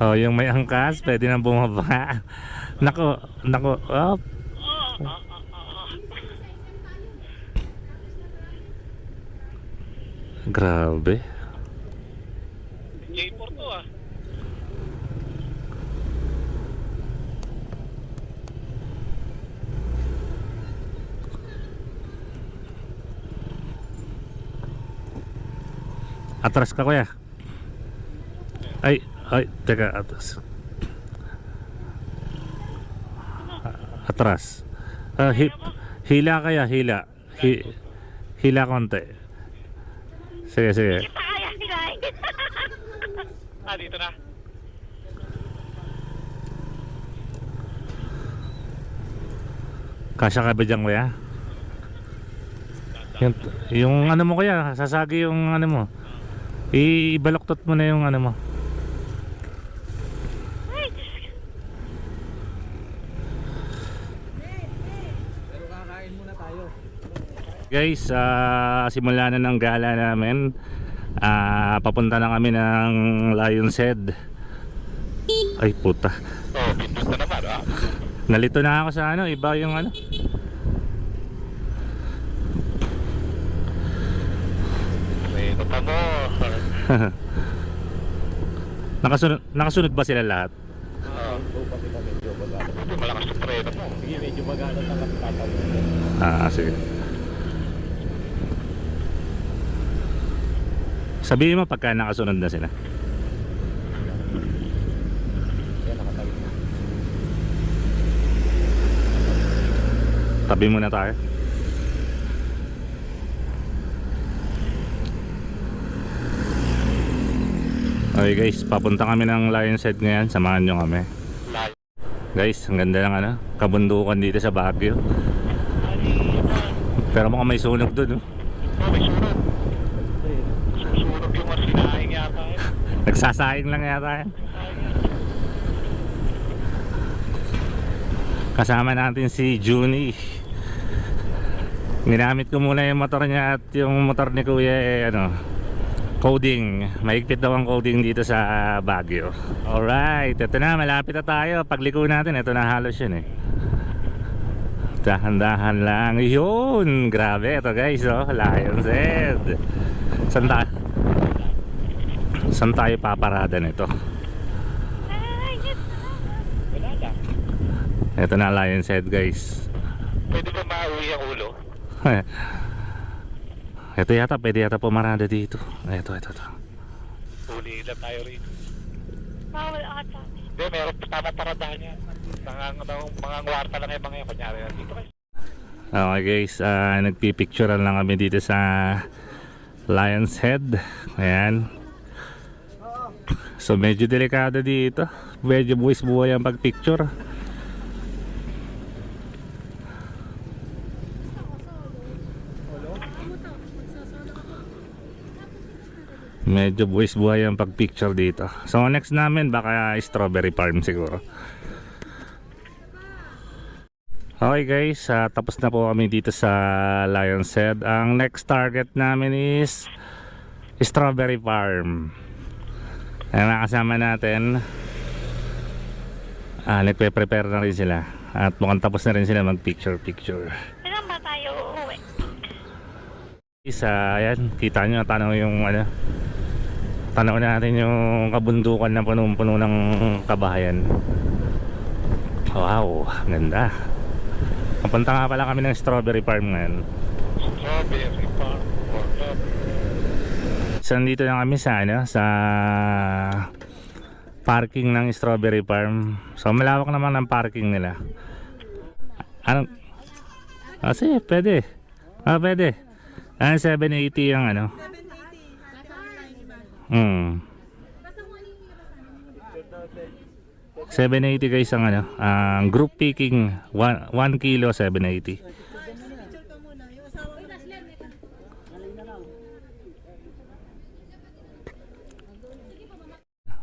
Oh, yung may angkas, pwede nang bumaba. Nako, oh. Grabe. J4 to ah. Atras ka kuya. Ay, teka, atras. Atras. Hila kaya, hila. Hila konti. Sige. Kaya sila. Dito na. Kasya ka ba dyan kuya? Yung ano mo kuya, sasagi yung ano mo. Ibaloktot mo na yung ano mo. Guys, simula na ng gala namin. Papunta na kami ng Lion's Head. Ay puta. Oh, pindot na naman ah. Nalito na ako sa ano, iba yung ano. May nota mo. Nakasunod ba sila lahat? Malakas yung preno mo. Sige, medyo magalang lang ang tatawin. Sige. Sabihin mo pagka nakasunod na sila. Tabi muna tayo. Okay guys, papunta kami ng Lion's Head ngayon. Samahan nyo kami. Guys, ang ganda ng ano, kabundukan dito sa Baguio. Pero mukhang may sunog dun. Oh, may sunog. Sunog yung mga sinaing yata eh. Nagsasaing lang yata yan. Kasama natin si Junie. Ginamit ko muna yung motor niya at yung motor ni Kuya coding. Mahigpit daw ang coding dito sa Baguio. Alright, ito na, malapit na tayo. Pagliko natin, ito na halos yun eh. Dahan-dahan lang. Yun, grabe. Ito guys, Lion's Head. Saan tayo paparada nito? Wala lang. Ito na Lion's Head guys. Pwede ba mauwi ang ulo? Ito yata, pwede yata pumarada dito. Ito. Uli lang tayo rin. Bawal ata. Hindi, meron tama paradahan yan. Mga ngwarta lang yung mga yan. Kunyari na dito kayo. Okay guys, nagpipicturean lang kami dito sa Lion's Head. Ayan. So medyo delikado dito. Medyo buwis-buhay ang pagpicture. Medyo buwis-buhay ang pagpicture dito. So next namin baka Strawberry Farm siguro. Okay guys, tapos na po kami dito sa Lion's Head. Ang next target namin is Strawberry Farm. Ang nakasama natin, nagpe-prepare na rin sila. At mukhang tapos na rin sila mag-picture. Kailan ba tayo uuwi? Isa, ayan, kita nyo, tanaw natin yung kabundukan na punong-puno ng kabahayan. Wow, ganda. Papunta nga pala kami ng Strawberry Farm ngayon. Strawberry Farm. So nandito na kami sa parking ng Strawberry Farm. So malawak naman ang parking nila. Anong? Sige, pwede. Pwede. 780 ang ano. 780 guys ang ang group picking 1 kilo 780.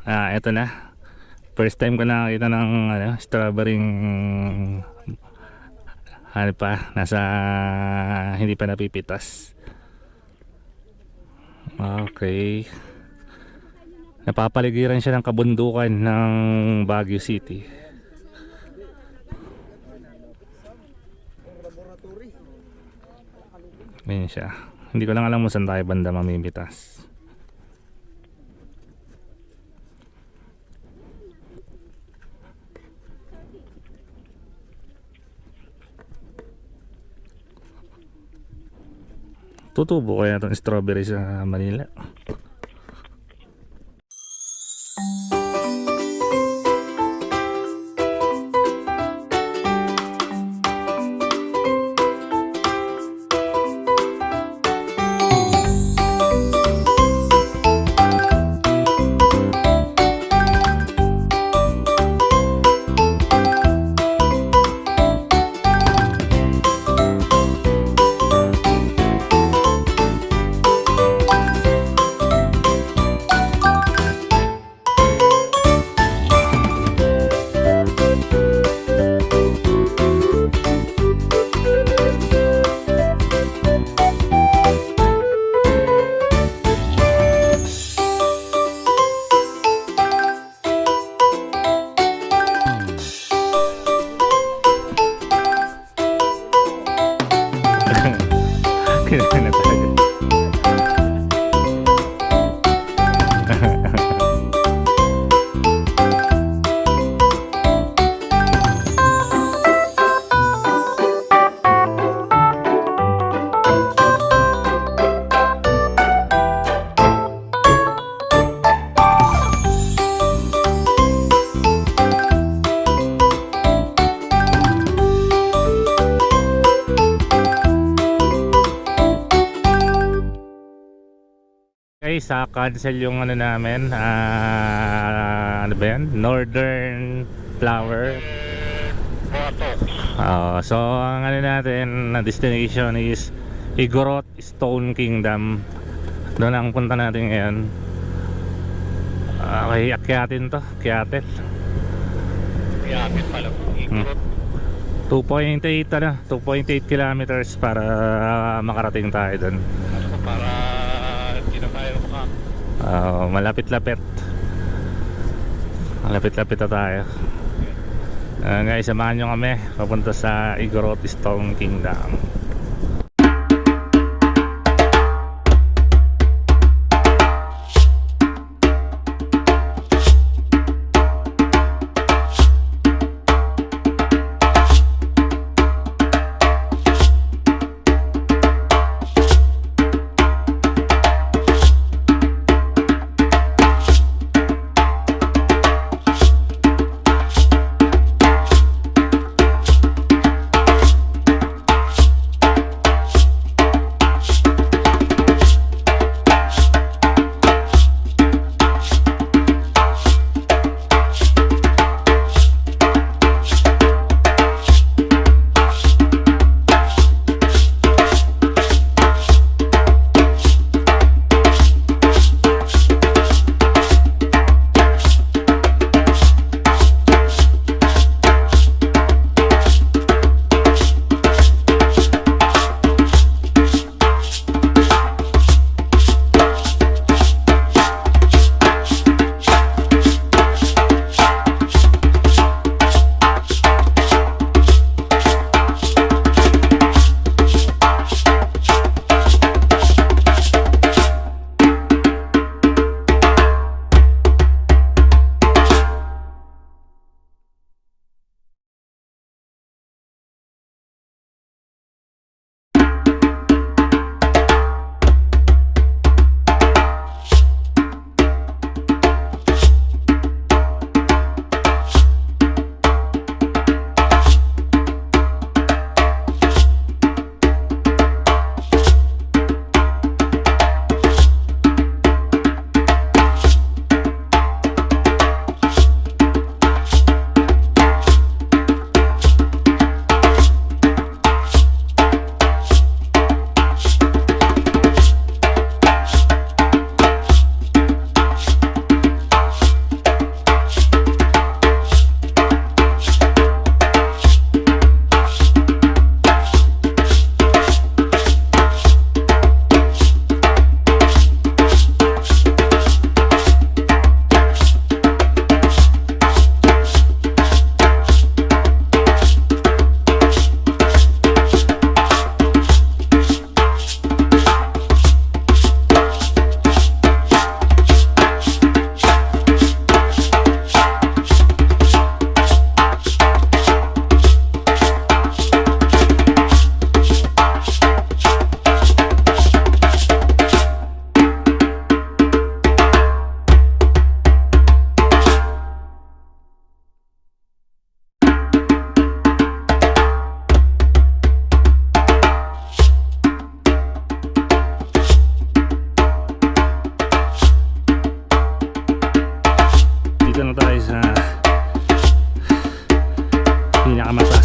Ito na. First time ko nakakita ng strawberry ano pa, nasa hindi pa napipitas. Okay. Napapaligiran siya ng kabundukan ng Baguio City. Ayan siya. Hindi ko lang alam kung saan tayo banda mamimitas. Tutubo kaya itong strawberry sa Manila. Kailangan na tayo. Okay, sa cancel yung ano namin, ano ba yan? Northern Flower. So ang ano natin na destination is Igorot Stone Kingdom. Doon ang punta natin ngayon. Okay, akyatin to, akyatin. Yamin pala po. Igorot. 2.8 kilometers para makarating tayo doon. Para hindi na tayo maka. Malapit-lapit. Malapit-lapit na tayo. Guys, samahan nyo kami papunta sa Igorot Stone Kingdom.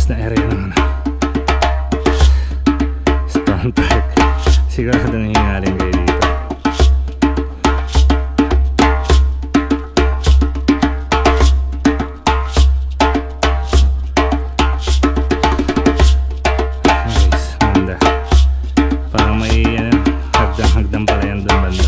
labas na area ng ano, Stone Park. Sigurado nang hingaling kayo dito. Guys, ganda. Parang may ano, hagdan pala yan doon banda.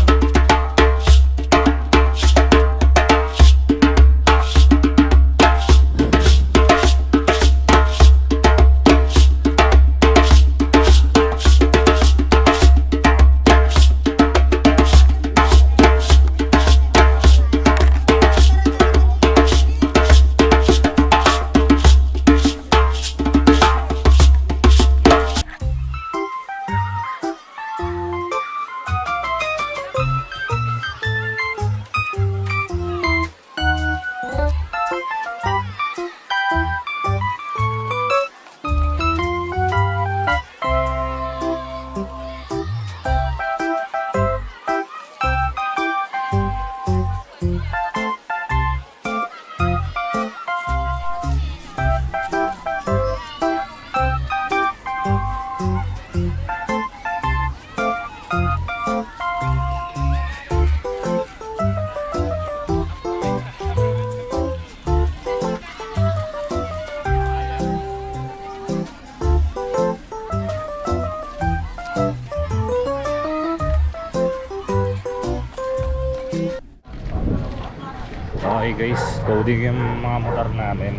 Okay guys, loading yung mga motor namin.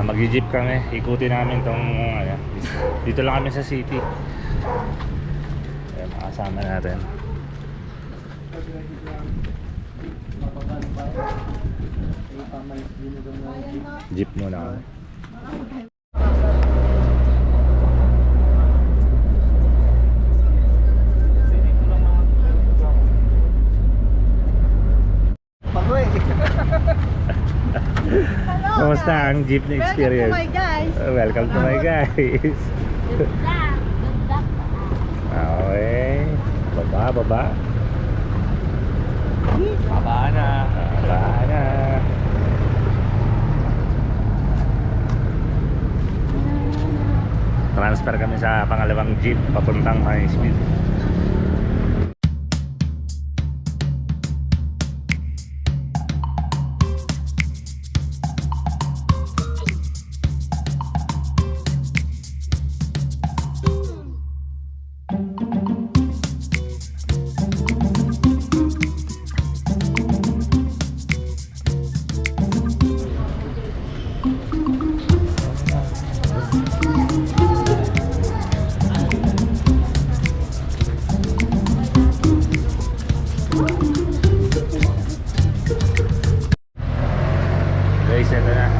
Mag-jeep kami, ikutin namin tong ano, dito lang kami sa city. Ayan, makasama natin. Jeep muna kami. Kamusta ang jeepney experience? Welcome to my guys. Welcome to my guys. Good luck. Good luck. Okay. Baba. Baba na. Baba na. Transfer kami sa pangalawang jeep papuntang high speed. Guys, ito na.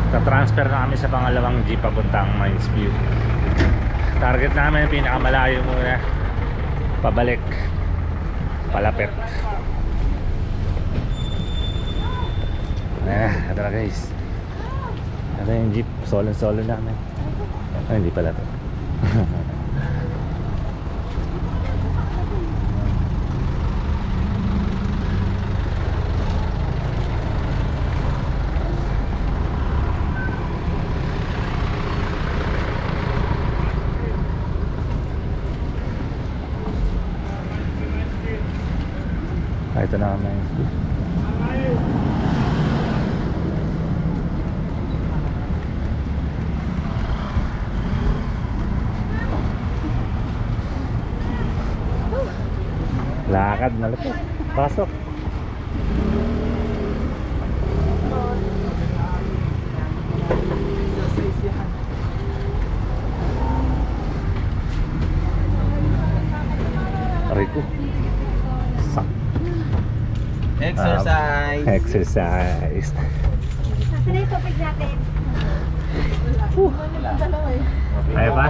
Tatransfer na kami sa pangalawang jeep papuntang Mines View. Target namin pinakamalayo muna. Pabalik. Palapit. Ito na guys. Ito yung jeep. Solo namin. Ay, hindi pala ito. Ito na kami. Lakad na lapit. Pasok. Aray ko. Sak. Exercise. Exercise. Nasaan na yung topic natin? Kaya pa?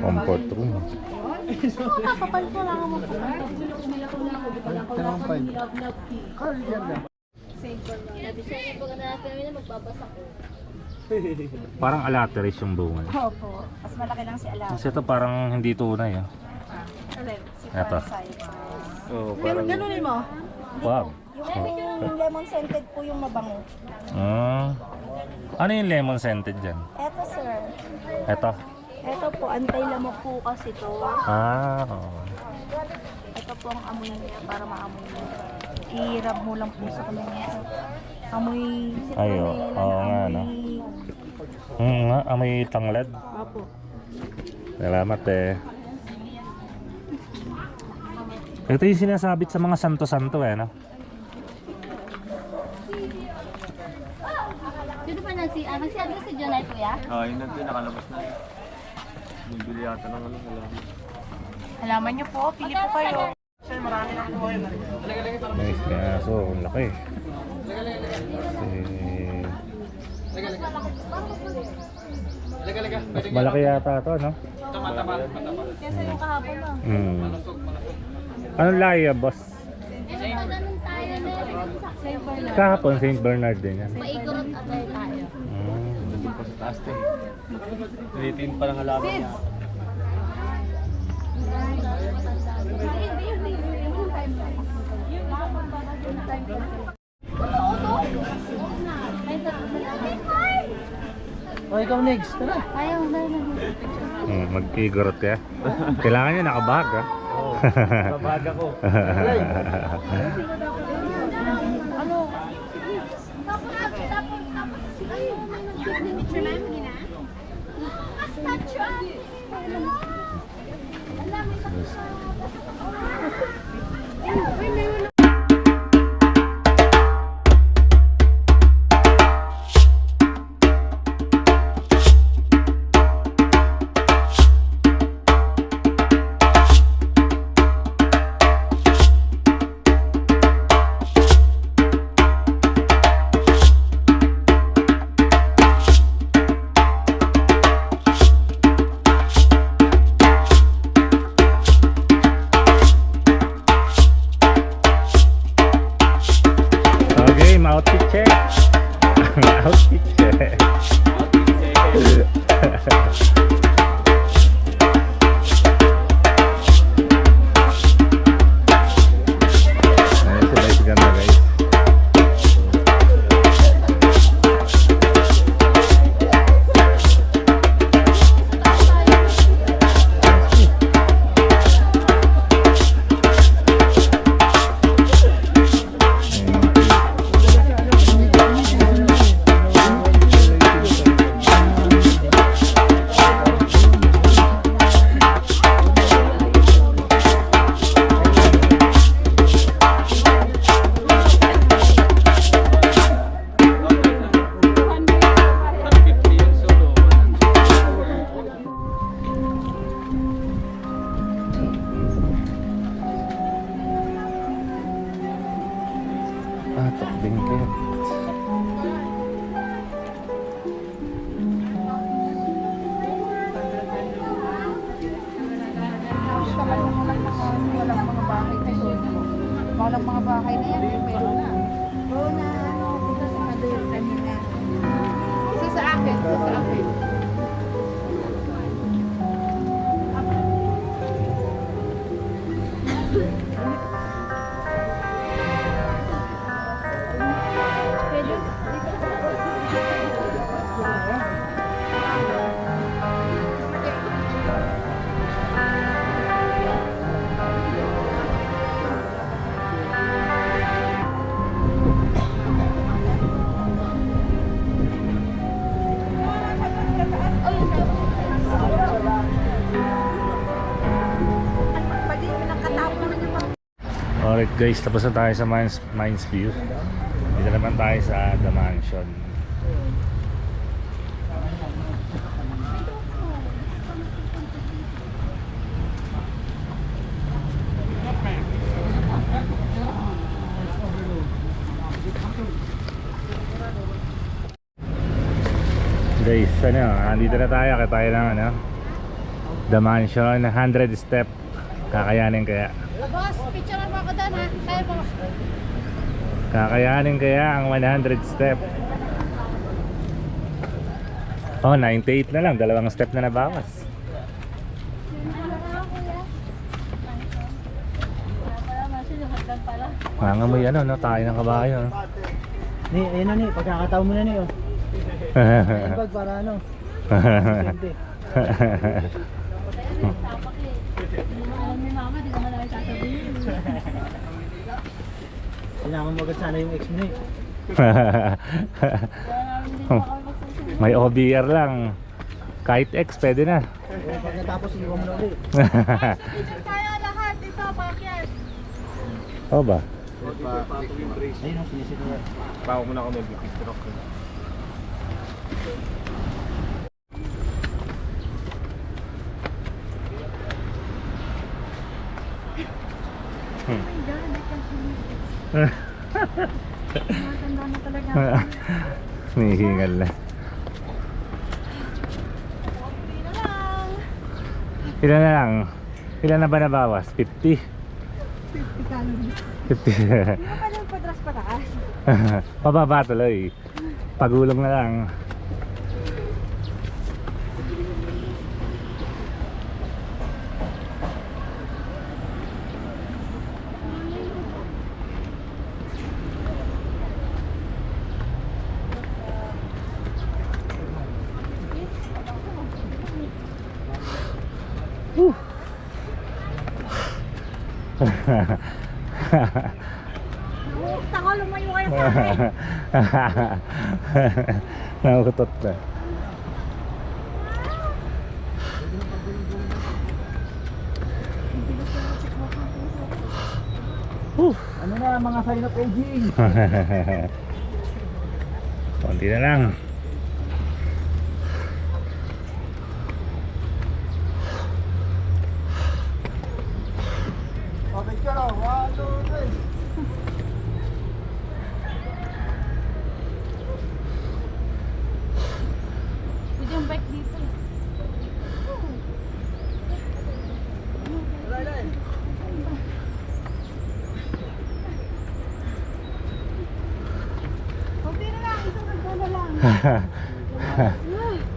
Comfort room. Kapal ko lang mo. Nabisaya po na natin na magbabasa ko. Parang alateris yung bunga. Opo. Mas malaki lang si Alam. Kasi ito parang hindi tunay. Oh. Si Eto. Oo, parang... Ganunin mo. Wow. Yung lemon scented po yung mabango. Ano yung lemon scented dyan? Eto sir. Ito. Eto po, antay-lamok po kasi to. Oo. Ito po ang amoy niya para maamoy mo. I-rub mo lang po sa kamay. Amoy Ay, citronella, oo nga, no? Nga, amoy tanglad. Opo. Salamat eh. Ito yung sinasabit sa mga santo-santo eh, no? Sino pa nagsi-address si Jonay, kuya? Yun natin, nakalabas na. Bibili yata ng ano, halaman. Halaman niyo po, pili po kayo. Nice na aso, ang laki. Mas malaki yata ito, no? Kasi yung kahapon na. Anong lahi, boss? Ganun tayo na Saint Bernard. Kahapon, St. Bernard din yan. Maigurot atay tayo. Nandun pa sa taas to eh. Nalitin pa ng halaman niya. Ikaw next. Tara. Ayaw na lang. Magkigurot ka. Kailangan nyo nakabag, ha? Babag ako. Outfit check. Outfit check. Nice, ganda guys. Bingkit. Walang mga bahay na yan. Pero na. Oo na. Punta sa Madeira kanina. Isa sa akin. Isa sa akin. Alright guys, tapos na tayo sa Mines View. Dito naman tayo sa The Mansion. Guys, andito na tayo, kaya tayo ng The Mansion, 100 step. Kakayanin kaya? Boss, picture mo ako doon ha. Kaya mo. Kakayanin kaya ang 100 step? Oh, 98 na lang. Dalawang step na nabawas. Mangamoy ano, no? Tayo ng kabayo. No? Ni, ayun na ni, pagkakataon mo na ni, oh. Bag para ano. Siyempre. Alam ni mama, di naman namin sasabihin. Kailangan mo agad sana yung ex mo na eh. Kaya namin din ako magsasabihin. May OBR lang. Kahit X, pwede na. Pag natapos, iwan mo na ulit. Tayo lahat, ito, pakyat. Oh ba? Ayun, oh, sinisito. Bago mo na ako mag-picture ako. Matanda na talaga. Hinihingal na. Hindi na lang. Ilan na lang? Ilan na ba nabawas? 50? 50 calories. 50. Hindi mo pa lang padras pataas. Pababa tuloy. Pagulong na lang. Nakukta ko, lumayo kayo sa akin. Nakutot na. Ano na, mga sign of aging? Konti na lang. Okay, charo. 1, 2, 3. Pwede yung bike dito. Kunti na lang, isang nagdala na lang.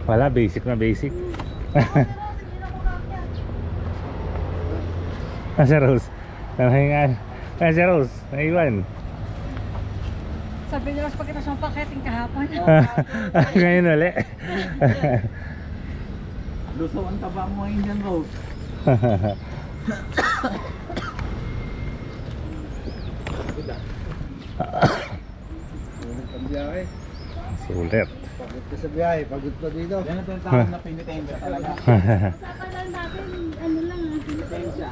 Wala, basic na basic. Nasa Rose. Nanghingan. Nasa Rose. Naiwan. Sabi nila, pagkita siyang paketing kahapon. Ngayon ulit. Luso ang taba mo ngayon dyan, Rose. Ang biyahe. Sulit. Pagod ka sa biyahe, pagod ka dito. Yan ang tinatawag na pinitensya talaga. Usapan lang natin, ano lang ah. Pinitensya.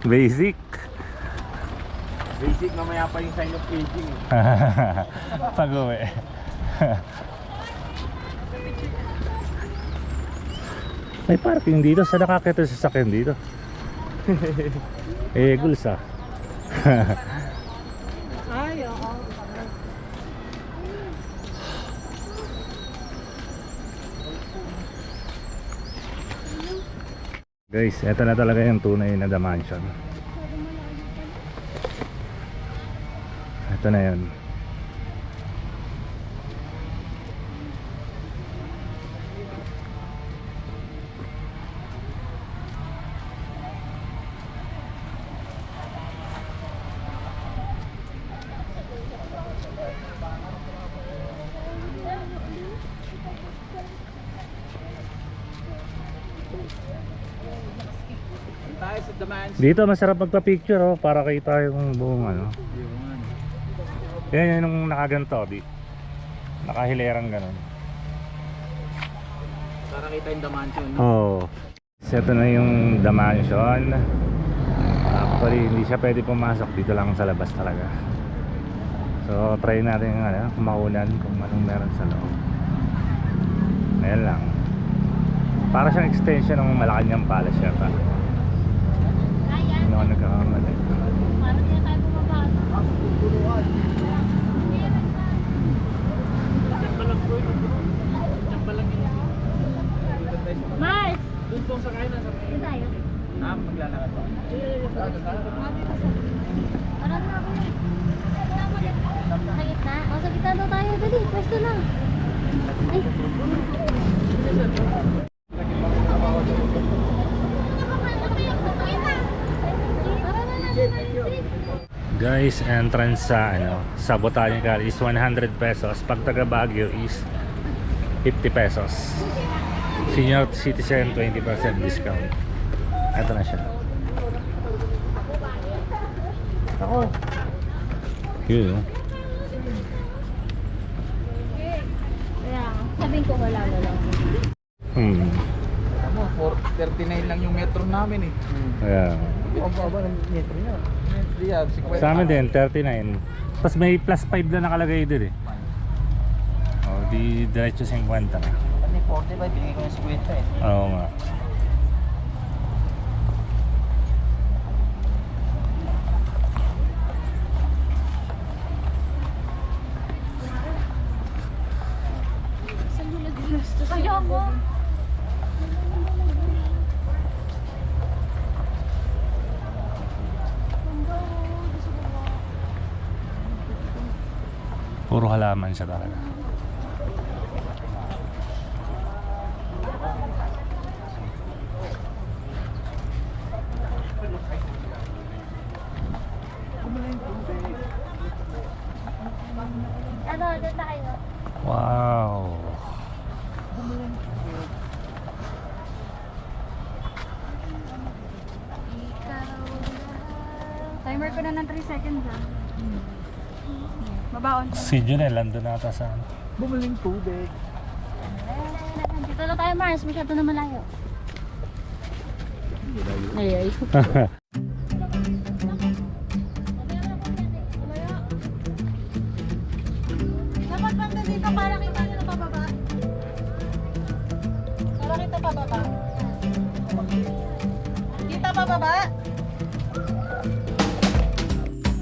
Basic. Basic, mamaya pa yung sign of aging. Pag-uwi. May parking dito. Saan nakakita sa sakyan dito? Eh, guls ah. Ay, oo. Guys, eto na talaga yung tunay na The Mansion. Ito na yun. Tayo sa daman. Dito masarap magpa-picture oh, para kita yung buong ano. Yan yung nakaganto, di. Nakahilerang ganun. Para kita yung damansion. Oh. So, ito na yung The Mansion. Actually, hindi siya pwede pumasok dito lang sa labas talaga. So, try natin yung ano, maunan kung anong meron sa loob. Ayan lang. Para siyang extension ng Malacanang Palace yata. Ano ako nagkakamali. Parang hindi na tayo bumaba. Mars! Doon po sa kain na sa Doon tayo. maglalakad po. Parang na ako yun. Sa gitna? O, sa gitna Basta lang. Ay. Guys, entrance sa Botanical is 100 pesos. Pag taga Baguio is 50 pesos. Senior citizen 20% discount. Ito na siya. Ako. Yun. Kaya, sabihin ko wala na lang. Ano, 439 lang yung metro namin eh. Ayan. Ang baba ng metro niya. Hindi yan, 50. Sa amin din, 39. Tapos may plus 5 na nakalagay din eh. O, di diretso 50 na. Ano 45, binigay ko yung 50 eh. Oo nga. Kaya mo. Puro halaman siya talaga. Ano, doon tayo. Wow. Timer ko na ng 3 seconds ah. Mabaon. Si Junel, andun nata sa Bumuling tubig. Dito na tayo, Mars. Masyado na malayo. Ay. Dapat bang dito para kita nyo na pababa? Para kita pababa? Kita pababa?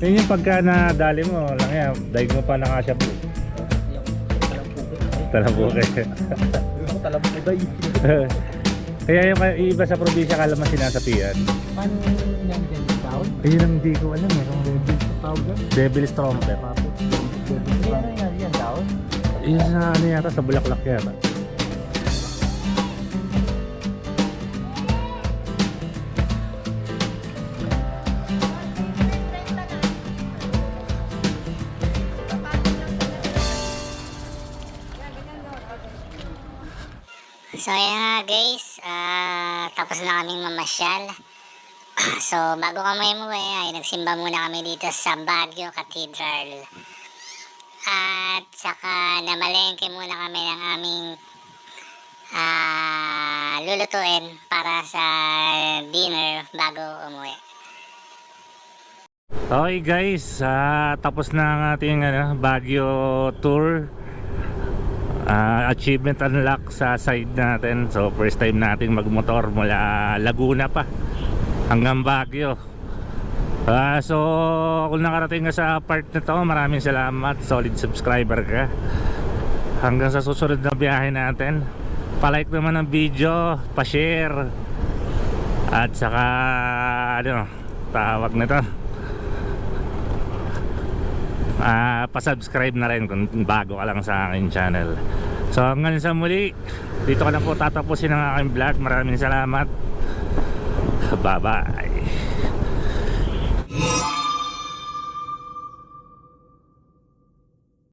Yun yung pagka nadali mo, lang yan, daig mo pa nakasya po. Talabuke. Talabuday. Kaya yung iba sa probinsya kala mas sinasapian. Paano yung din tawag? Ayun ang hindi ko alam eh. Tawag yan? Devil's Trumpet. Ano yan tawag? Yun sa ano yata, sa Bulaklak yata. So ayan nga guys, tapos na kaming mamasyal. So bago kami umuwi ay nagsimba muna kami dito sa Baguio Cathedral. At saka namalengke muna kami ng aming lulutuin para sa dinner bago umuwi. Okay guys, tapos na ang ating Baguio tour. Achievement unlock sa side natin. So first time natin magmotor mula Laguna pa hanggang Baguio. So kung nakarating ka sa part na to, maraming salamat, solid subscriber ka. Hanggang sa susunod na biyahe natin, palike naman ang video, pa-share, at saka ano tawag nito, pa-subscribe na rin kung bago ka lang sa aking channel. So hanggang sa muli, dito ka na po tatapusin ang aking vlog. Maraming salamat. Bye bye.